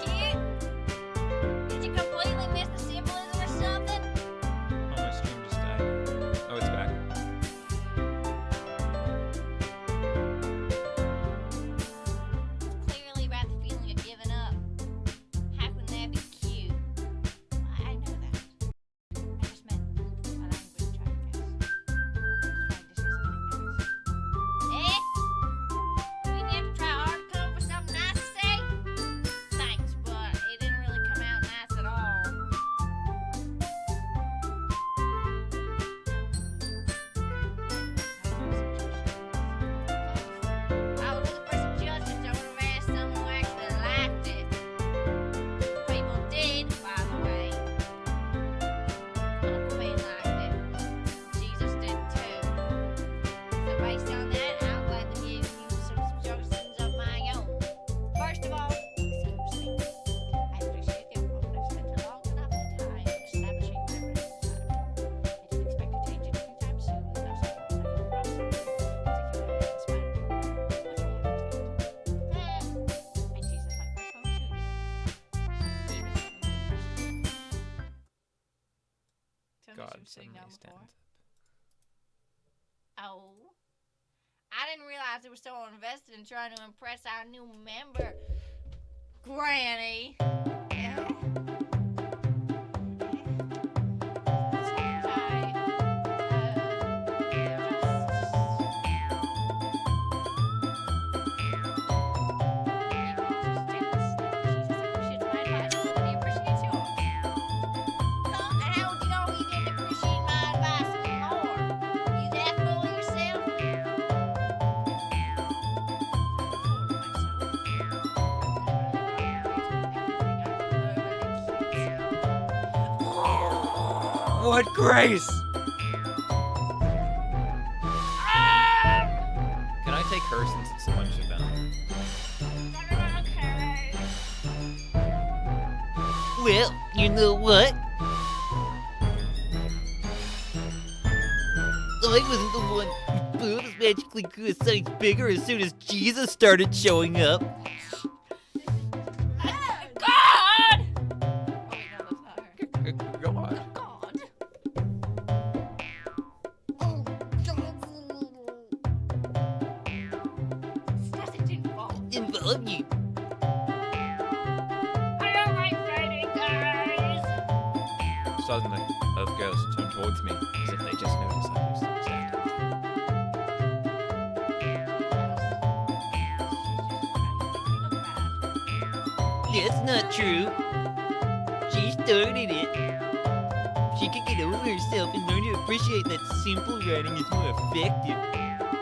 Cute? Did you completely miss the symbolism or something? Oh, my stream just died. Oh, it's back. It's clearly about the feeling of giving up. How can that be cute? I know that. I just meant my language tried to guess. I was trying to say something nice. Eh? You didn't have to try hard to come up with something nice to say? Thanks, but it didn't really come out nice at all. I was looking for suggestions. I would have asked someone who actually liked it. People did, by the way. Uncle Ben liked it. Jesus did too. So based on that, I'll gladly give you some suggestions of my own. First of all, excuse me. I appreciate the offer, but I've spent a long enough time establishing my reputation. I didn't expect to change it anytime soon. Thus, I feel prosperous, particularly in spite of what I haven't and Jesus like my phone too, you know. Even if we don't Tell me God she was sitting suddenly down stands before. up. Oh. I didn't realize they were so invested in trying to impress our new member, Granny. Yeah. That's okay. How would you know he didn't appreciate my advice more? You that full of yourself? What grace! Can I take her since it's lunch event? Well, you know what? I wasn't the one whose boobs magically grew a size bigger as soon as Jesus started showing up. God! Oh, wait, no, that's not her. Go on. God. This doesn't involve Involve you. Suddenly, both girls turned towards me as if they just noticed I was standing. That's not true. She started it. She could get over herself and learn to appreciate that simple writing is more effective.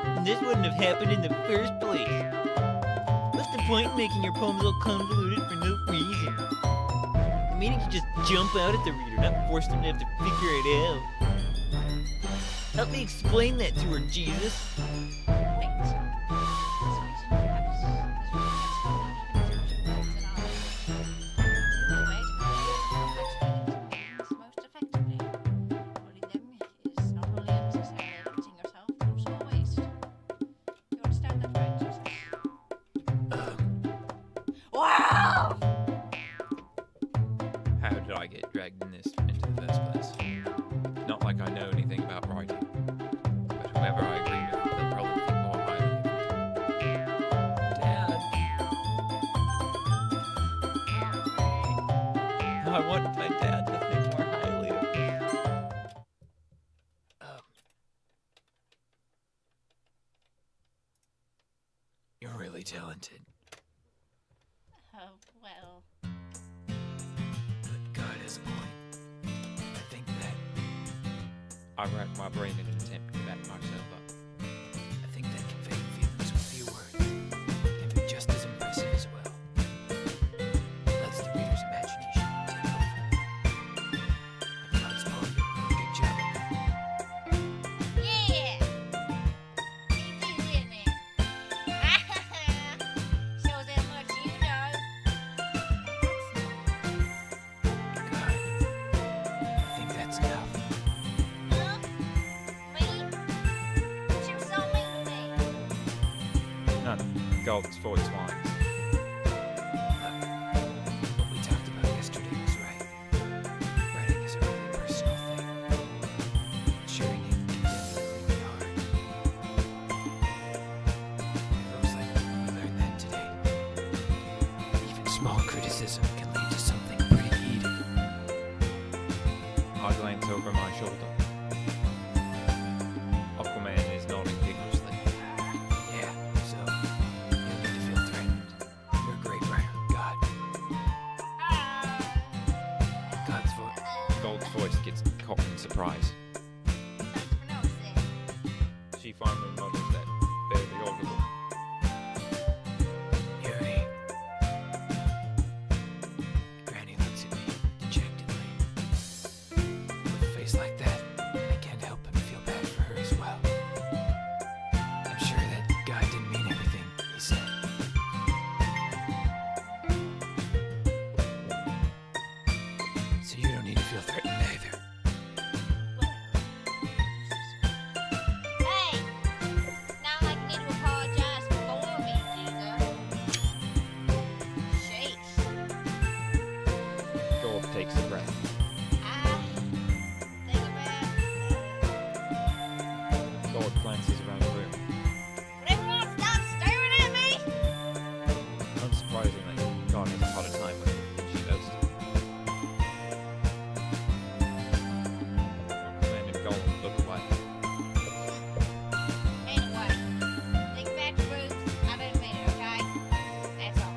And this wouldn't have happened in the first place. What's the point in making your poems all convoluted for no reason? The meaning should just jump out at the reader, not force them to have to figure it out. Help me explain that to her, Jesus. Wait. Most effectively. Avoiding them is not only unnecessary limiting yourself, but also a waste. You understand that, right, Joseph? Wow! How did I get dragged into the first place? Not like I know anything about writing. But whoever I agree with, they'll probably think more highly of me. Dad! I want my dad to think more highly of me. You're really talented. Oh, well. But God has a point. I think that I racked my brain in an attempt to back myself up. I think that conveying feelings with few words can be just as impressive as well. It lets the reader's imagination take over. And God's poem did a really good job of that. Yeah! Keep these in there. Shows how much you know. God, I think that's enough. Huh? Me? What you so mean to me? None. God's voice whines. What we talked about yesterday was right. Writing is a really personal thing. Sharing it can definitely be hard. It looks like we learned that today. Even small criticism can lead to something pretty heated. I glance over my shoulder. Aquaman is nodding vigorously. Yeah, so you don't need to feel threatened. You're a great writer, God. Gold's voice gets caught in surprise. Thanks for noticing. She finally mutters that barely audible. Yuri. Granny looks at me dejectedly. With a face like that, I can't help but feel bad for her as well. I'm sure that God didn't mean everything he said. So you don't need to feel threatened either. Hey! Not like you need to apologize for me, Giga. Sheesh. Gold takes a breath. I think about Gold glances around the room. Would everyone stop staring at me? Unsurprisingly, God has a harder time with it than she does. Aquaman and Gold look away. Anyway, think back to roots. I've been better, okay? That's all.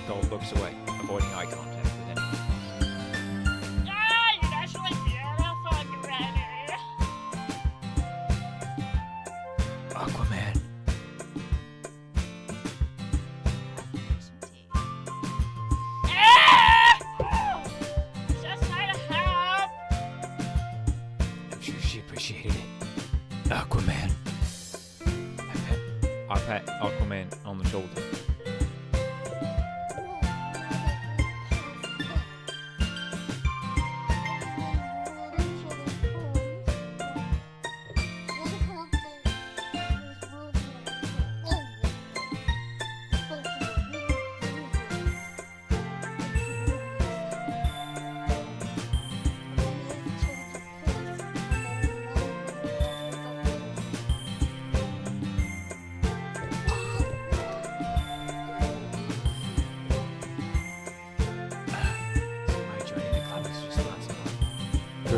Gold looks away, avoiding eye contact with anyone. Ah, you're actually beautiful, Granny. Aquaman. Some tea. Ah! Just trying to help. I'm sure she appreciated it. Aquaman. I pat Aquaman on the shoulder.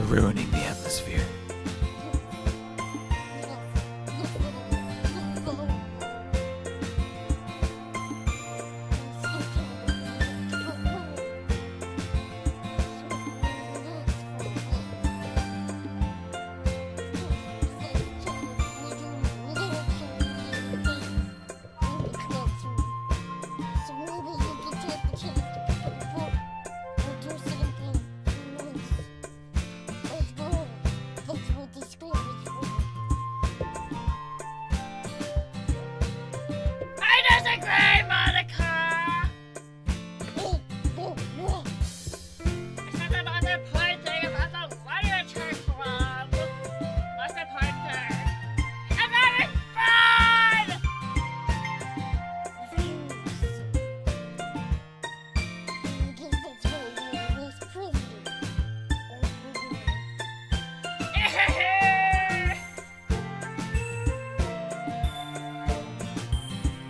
ruining the atmosphere. I disagree, Monica! I said that on the pointing about the literature club. What's the pointer? And that is fun!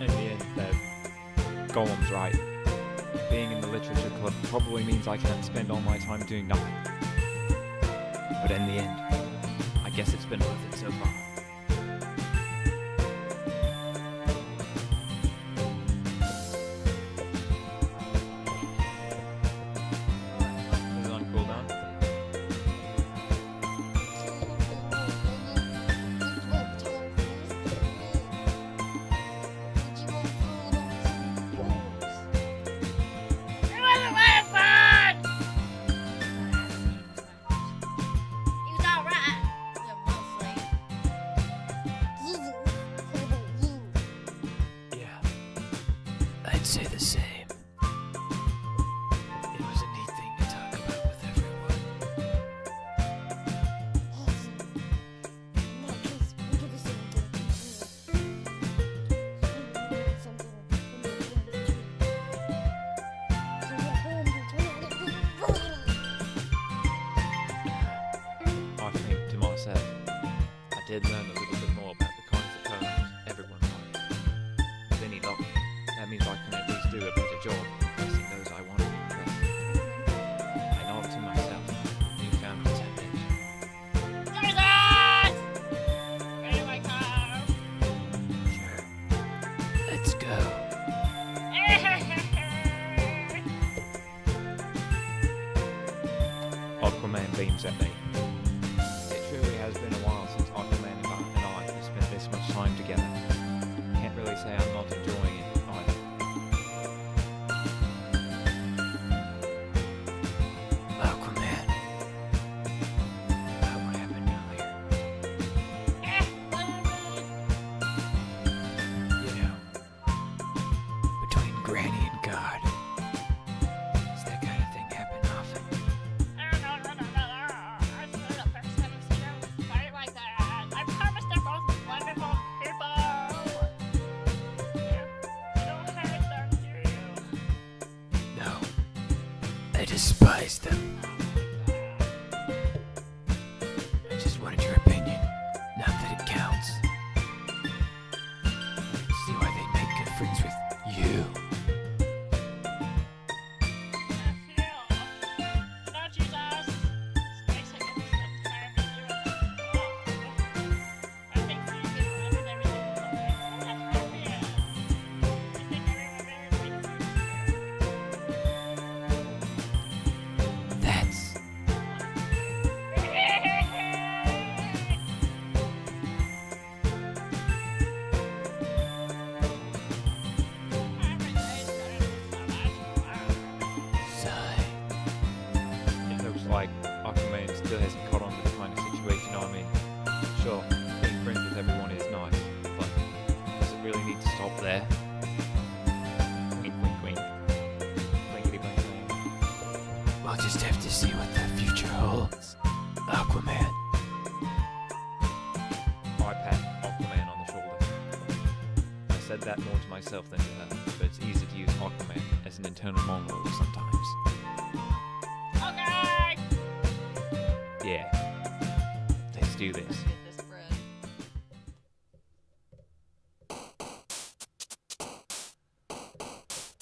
In the end, Golem's right. Being in the literature club probably means I can't spend all my time doing nothing. But in the end, I guess it's been worth it so far. Is it on cooldown? It was a lot of fun! He was alright. Mostly. Yeah, I'd say the same. It was a neat thing to talk about with everyone. I think to myself, I did learn a little bit more about the kinds of poems everyone likes. With any luck, that means I can at least do a better job impressing those I want to impress. I know to myself, newfound contentment. Jesus! Ready my car? Sure. Let's go. Aquaman beams at me. It truly has been a while since Aquaman and I have spent this much time together. Can't really say I'm not enjoying it either. Aquaman. About what happened earlier. You know, between Granny and God, does that kind of thing happen often? No. It's the first time I've seen them fight like that. I promise they're both wonderful people. You don't hurt them, do you? No. I despise them. I just wanted your opinion. Not that it counts. I can see why they'd make good friends with you. Don't you just space it in some time and you and I think you can run and everything will be happy. I think everyone really That's sigh. It looks like Aquaman still hasn't caught on to the kind of situation I'm in. Sure, being friends with everyone is nice, but does it really need to stop there? Wink, wink, wink. Blinkety blink blink. We'll just have to see what the future holds. Aquaman. I pat Aquaman on the shoulder. I said that more to myself than to her, but it's easy to use Aquaman as an internal monologue sometimes. Okay! Yeah. Let's do this. Let's get this bread.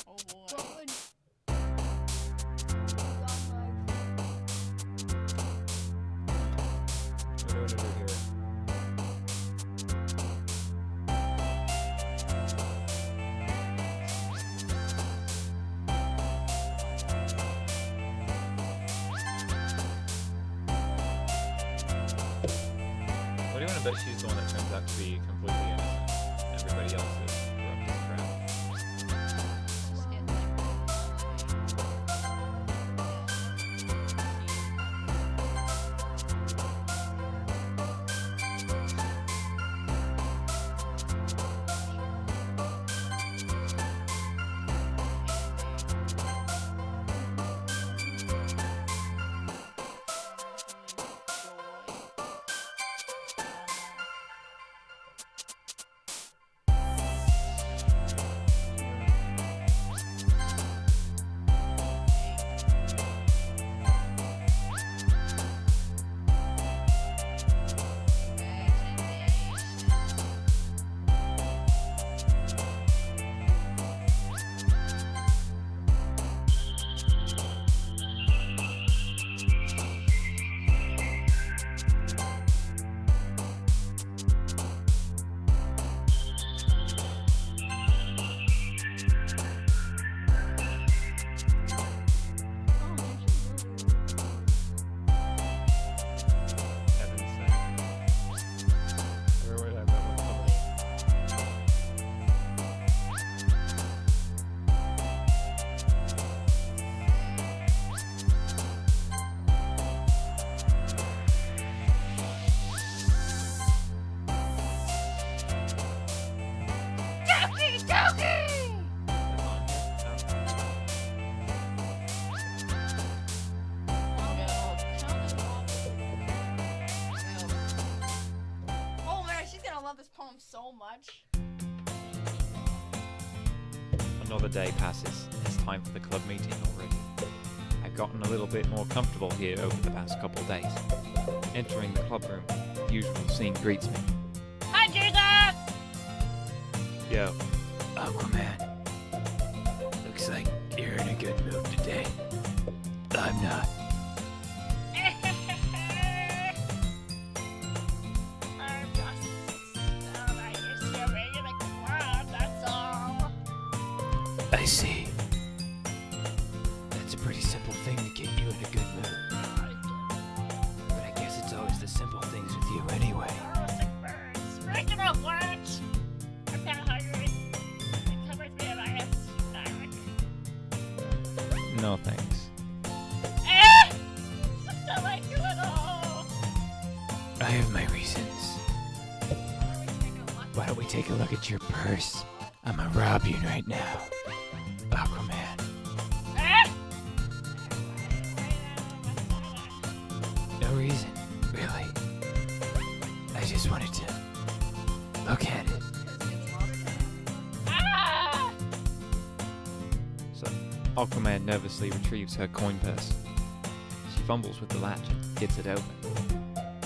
Oh boy. that she's the one that turns out to be completely innocent. Everybody else is corrupt as crap. Just get like Heaven's sake. Where would I have that one published? Doki! Doki! It's on Oh man, she's gonna love this poem so much. Another day passes. It's time for the club meeting already. I've gotten a little bit more comfortable here over the past couple days. Entering the club room, the usual scene greets me. Hi, Jesus! Yo, Aquaman. Looks like you're in a good mood today. I'm not. I'm just so I used to ready to make the club, that's all. I see. That's a pretty simple thing to get you in a good mood. But I guess it's always the simple things with you anyway. Oh, sick birds. Break them up, lunch! I'm kinda hungry. It covers me in my stomach. no thanks. Eh! I don't like you at all. I have my reasons. Why don't we take a look at your purse? I'ma rob you right now. Aquaman. Eh! No reason, really. I just wanted to look at it. Ah! So, Aquaman nervously retrieves her coin purse. She fumbles with the latch and gets it open.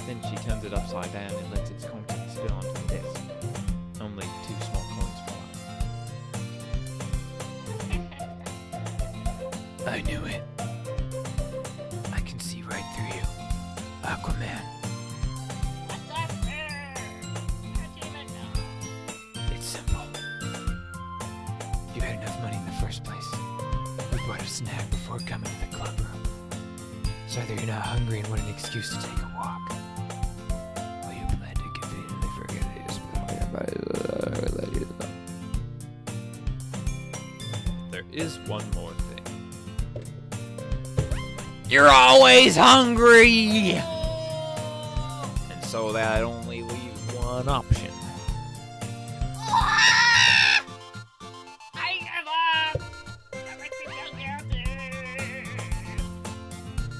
Then she turns it upside down and lets its contents spill onto the desk. Only 2 small coins fall out. I knew it. I can see right through you. Aquaman. What's up there? How'd you even know? It's simple. You had enough money in the first place. We bought a snack before coming to the club room. So either you're not hungry and want an excuse to take a walk, or you plan to conveniently forget that you spent all your money. There is one more thing. You're always hungry! And so that only leaves one option. I give up! That makes me feel guilty.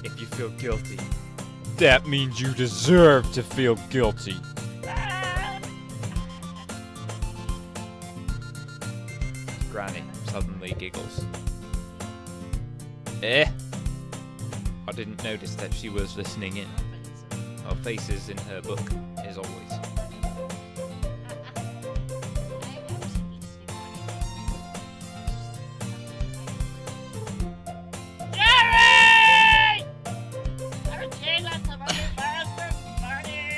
If you feel guilty, that means you deserve to feel guilty. Ah! Granny suddenly giggles. Eh? I didn't notice that she was listening in. Her face is in her book, as always. Jerry! Our kid got some money bastard money!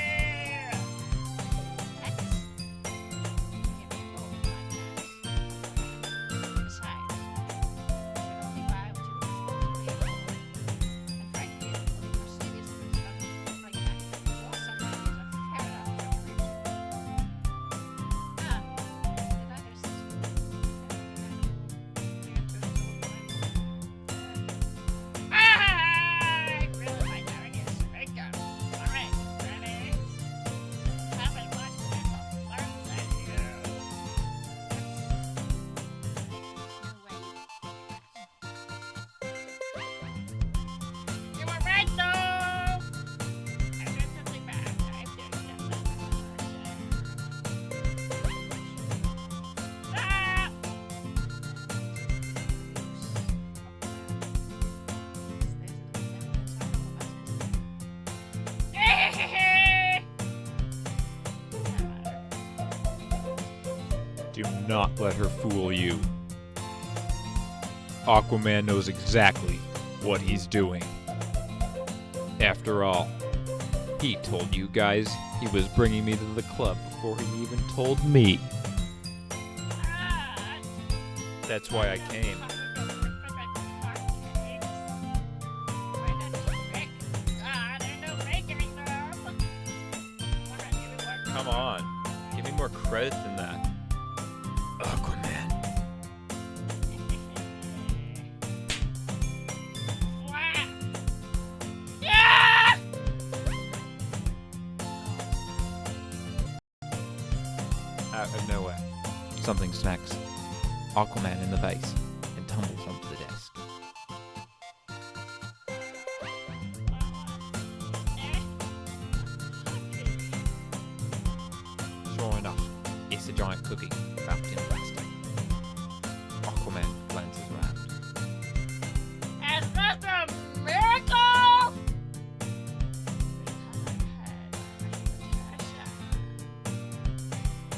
not let her fool you. Aquaman knows exactly what he's doing. After all, he told you guys he was bringing me to the club before he even told me. That's why I came. Come on, give me more credit than that. Aquaman. Out of nowhere, something smacks Aquaman in the face and tumbles onto the desk. Sure enough, it's a giant cookie wrapped in plastic. Aquaman glances around. Is this a miracle?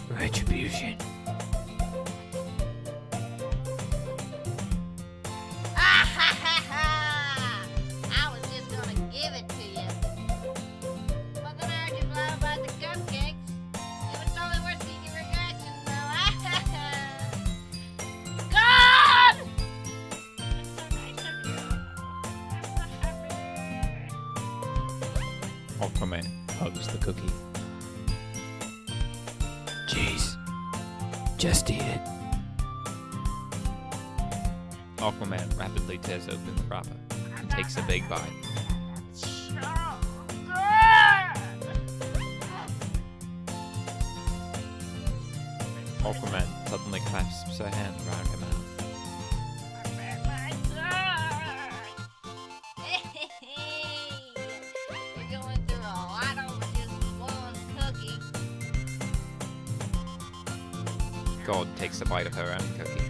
Retribution. Ah ha ha ha! I was just gonna give it to you. But then I heard you blow about the cupcakes. It was totally worth seeing your reaction, though. Ah ha ha! God! It's so nice of you. I'm so happy. Aquaman hugs the cookie. Jeez. Just eat it. Aquaman rapidly tears open the wrapper and takes a big bite. So good. Aquaman suddenly clasps her hand around her mouth. My son. Hey! You're going through a lot over just one cookie. God takes a bite of her own cookie.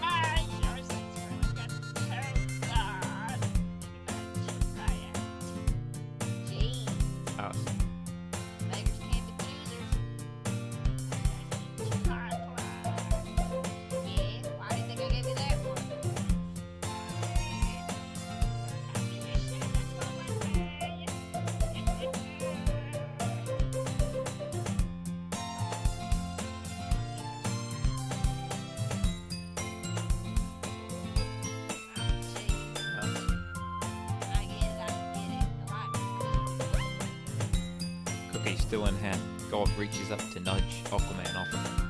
Ah, yours is really good too, God. Try it. Jeez, Us. beggars can't be choosers. Chocolate. Yeah, why do you think I gave you that one? Jeez, Us. I get it. I like cookies. Cookie still in hand, God reaches up to nudge Aquaman off of him.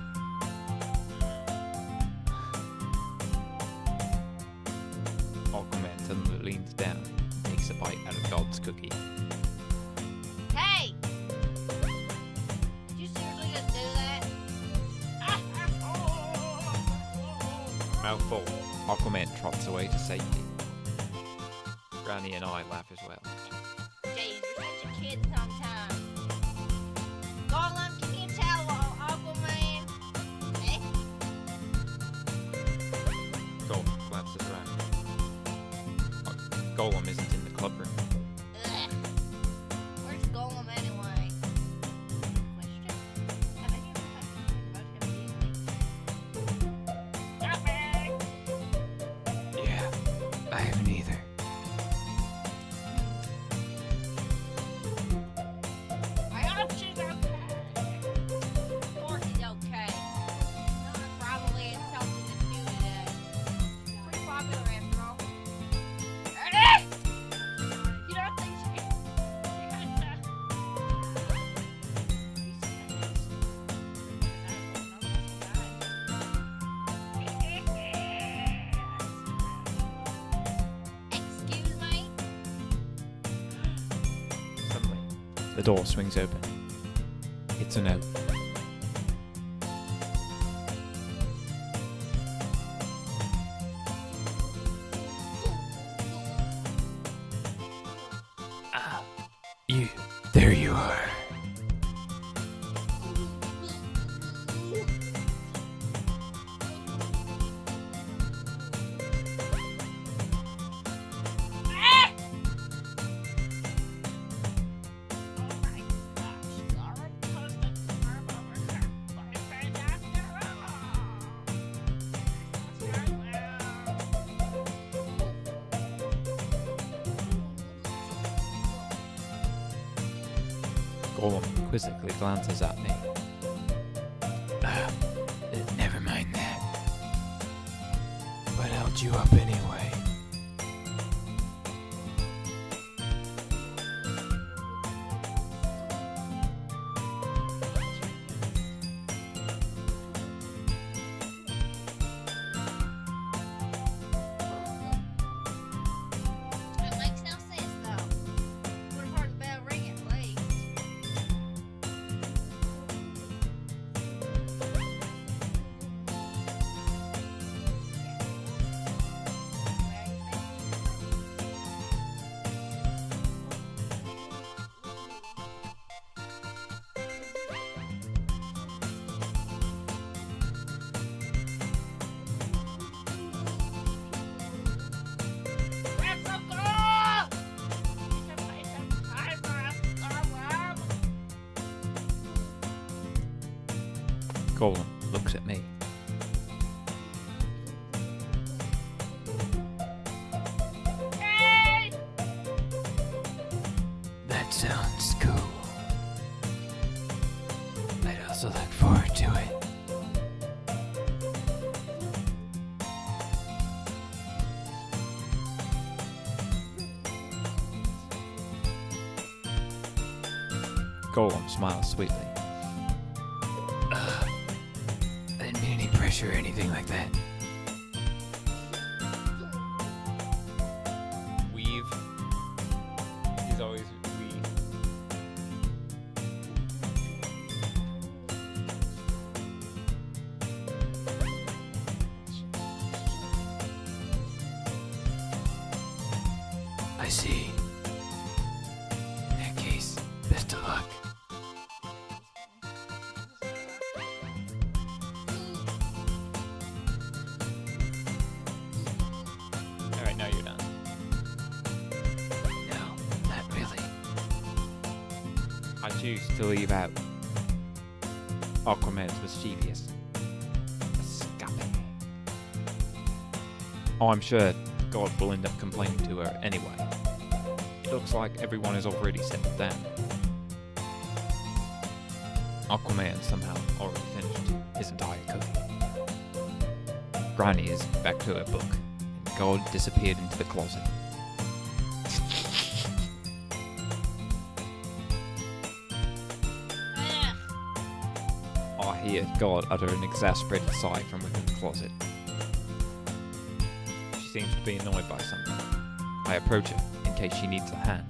Aquaman suddenly leans down and takes a bite out of God's cookie. Hey! Did you seriously just do that? Mouthful, Aquaman trots away to safety. Granny and I laugh as well. Jeez, you're such a kid sometimes. Golem, can you tell Aquaman? Eh? Golem glances around. Golem isn't in the clubroom. Ugh. Where's Golem anyway? Question. Have any of you had about him being Yeah, I haven't either. I hope she's okay. Of course he's okay. Nona probably had something to do today. Pretty popular after all. Ready? You don't think she has Excuse me? Suddenly, the door swings open. It's a note. Ah, you. There you are. Oh my gosh, Laura posted the sperm over her boyfriend Golem quizzically glances at me. Never mind that. What held you up anyway? It makes no sense though. Would have heard the bell ring at least. That's so cool! You can play some time for us, Golem. Golem looks at me. Hey! That sounds cool. I'd also look forward to it. Golem smiles sweetly. I didn't mean any pressure or anything like that. He's always we. I see. In that case, best of luck. Alright, now you're done. No, not really. I choose to leave out Aquaman's mischievous escaping. Oh, I'm sure God will end up complaining to her anyway. It looks like everyone is already settled down. Aquaman somehow already finished his entire cooking. Granny is back to her book, and God disappeared into the closet. Ugh. I hear God utter an exasperated sigh from within the closet. She seems to be annoyed by something. I approach her in case she needs a hand.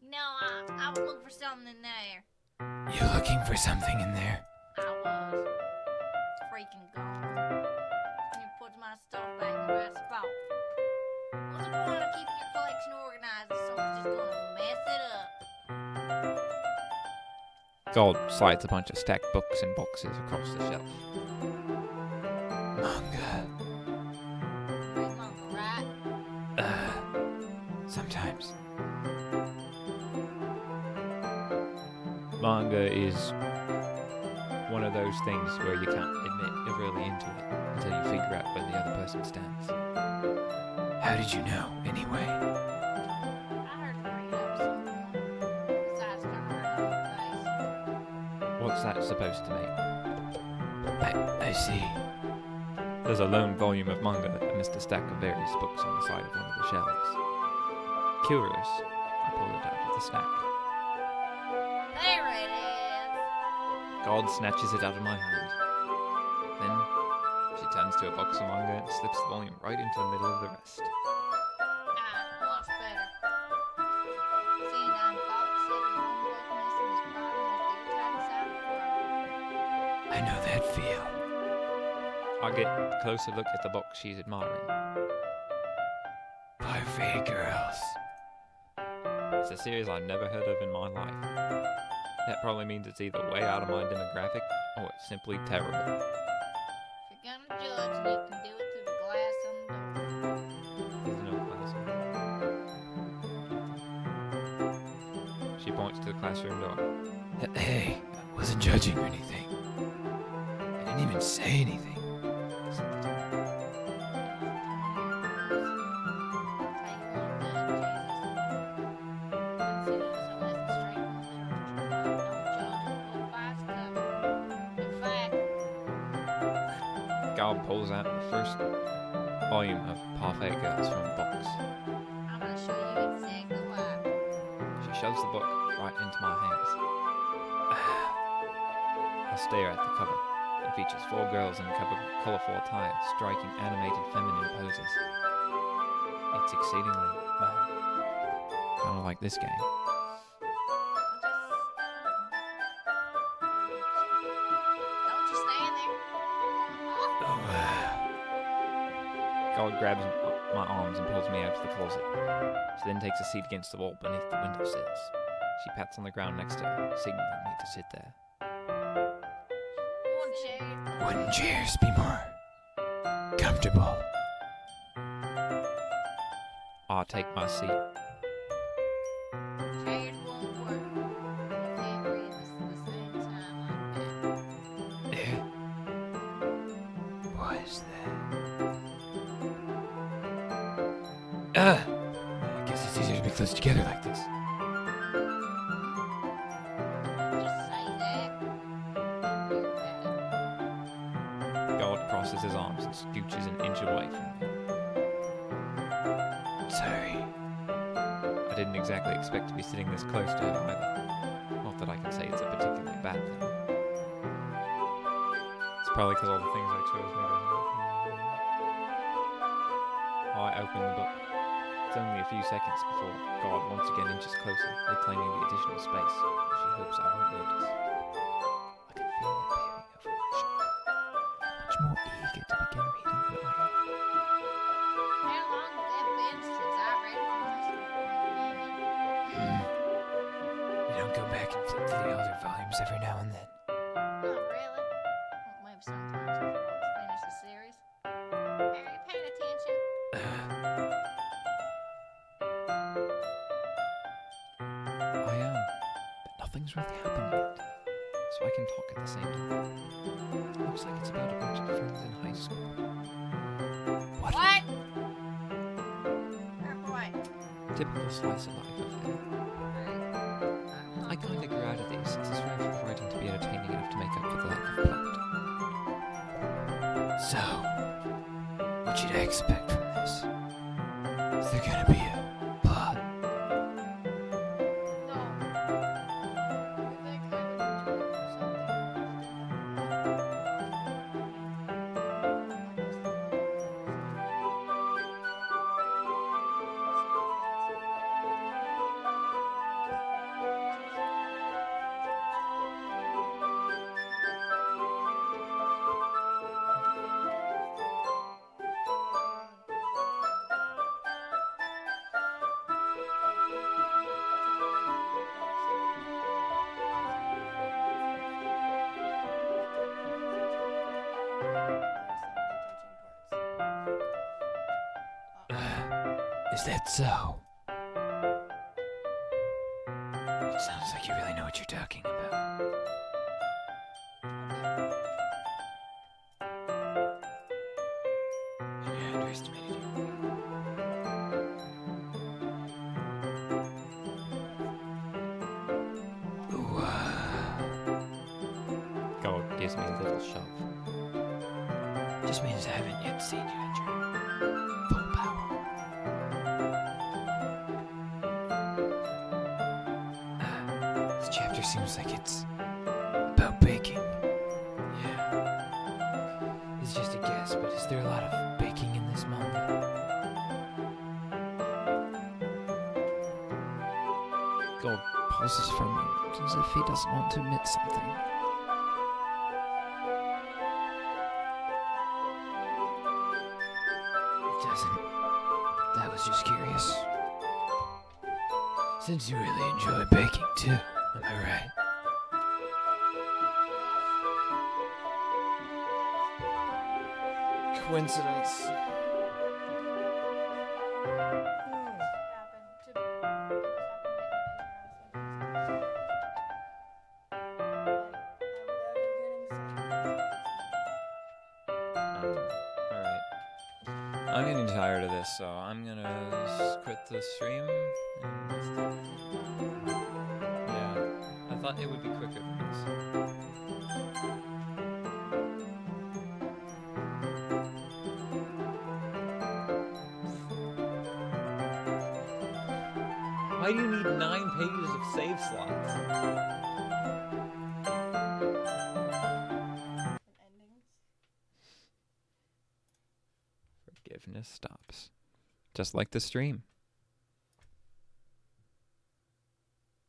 You know, I was looking for something in there. You looking for something in there? I was. It's freaking gone. And it puts my stuff back in the right spot. What's the point of keeping your collection organized if someone's just gonna mess it up? God slides a bunch of stacked books and boxes across the shelf. Manga. Read manga, right? Sometimes. Manga is one of those things where you can't admit you're really into it until you figure out where the other person stands. How did you know, anyway? I heard you bring it up somewhere. Besides coming around What's that supposed to mean? I see. There's a lone volume of manga amidst a stack of various books on the side of one of the shelves. Curious, I pull it out of the stack. There it is. God snatches it out of my hand. Then she turns to a box of manga and slips the volume right into the middle of the rest. Much better. Seeing I'm box set with one book missing is probably the most irritating sight in the world. I know that feel. I get a closer look at the box she's admiring. Parfait girls. It's a series I've never heard of in my life. That probably means it's either way out of my demographic or it's simply terrible. If you're gonna judge, you can do it through the glass on the door. There's no classroom. She points to the classroom door. Hey, I wasn't judging or anything. I didn't even say anything. Take one done, Jesus. Consider Gal pulls out the first volume of Parfait Girls from a box. I'm gonna show you exactly why. She shoves the book right into my hands. I stare at the cover. It features 4 girls in colorful attire, striking animated feminine poses. It's exceedingly, kind of like this game. Don't just stand there. God grabs my arms and pulls me out of the closet. She then takes a seat against the wall beneath the windowsills. She pats on the ground next to her, signaling me to sit there. One chair. Wooden chairs be more comfortable. I take my seat. Chairs won't work. You can't read this at the same time like that. What is that? I guess it's easier to be close together like this. Just say that. And you're bad. God crosses his arms and scooches an inch away from me. Sorry. I didn't exactly expect to be sitting this close to her either. Not that I can say it's a particularly bad thing. It's probably because all the things I chose made her happy. I open the book. It's only a few seconds before God once again inches closer, reclaiming the additional space she hopes I won't notice. I can feel it peering over my shoulder. Much more eager to begin reading than I am. How long have that been since I read it from this You don't go back and flip through the older volumes every now and then. Not really. Well, maybe sometimes if I finish the series. Are you paying attention? I am, but nothing's really happened yet, so I can talk at the same time. Looks like it's about a bunch of friends in high school. What? Or what? Typical slice of life affair. I kinda grew out of these since the strength of writing to be entertaining enough to make up for the lack of plot. So, what should I expect from this? Is there gonna be a plot? No. You think I would enjoy something that didn't Is that so? It sounds like you really know what you're talking about. Maybe I underestimated you. Ooh, God gives me a little shove. just means I haven't yet seen you at your full power. This chapter seems like it's about baking. Yeah. It's just a guess, but is there a lot of baking in this manga? God pauses for a moment as if he doesn't want to admit something. It doesn't. That was just curious. Since you really enjoy baking too, am I right? Coincidence. Alright. I'm getting tired of this, so I'm gonna quit the stream. And yeah, I thought it would be quicker than this. Why do you need 9 pages of save slots? And endings. Forgiveness stops. Just like the stream.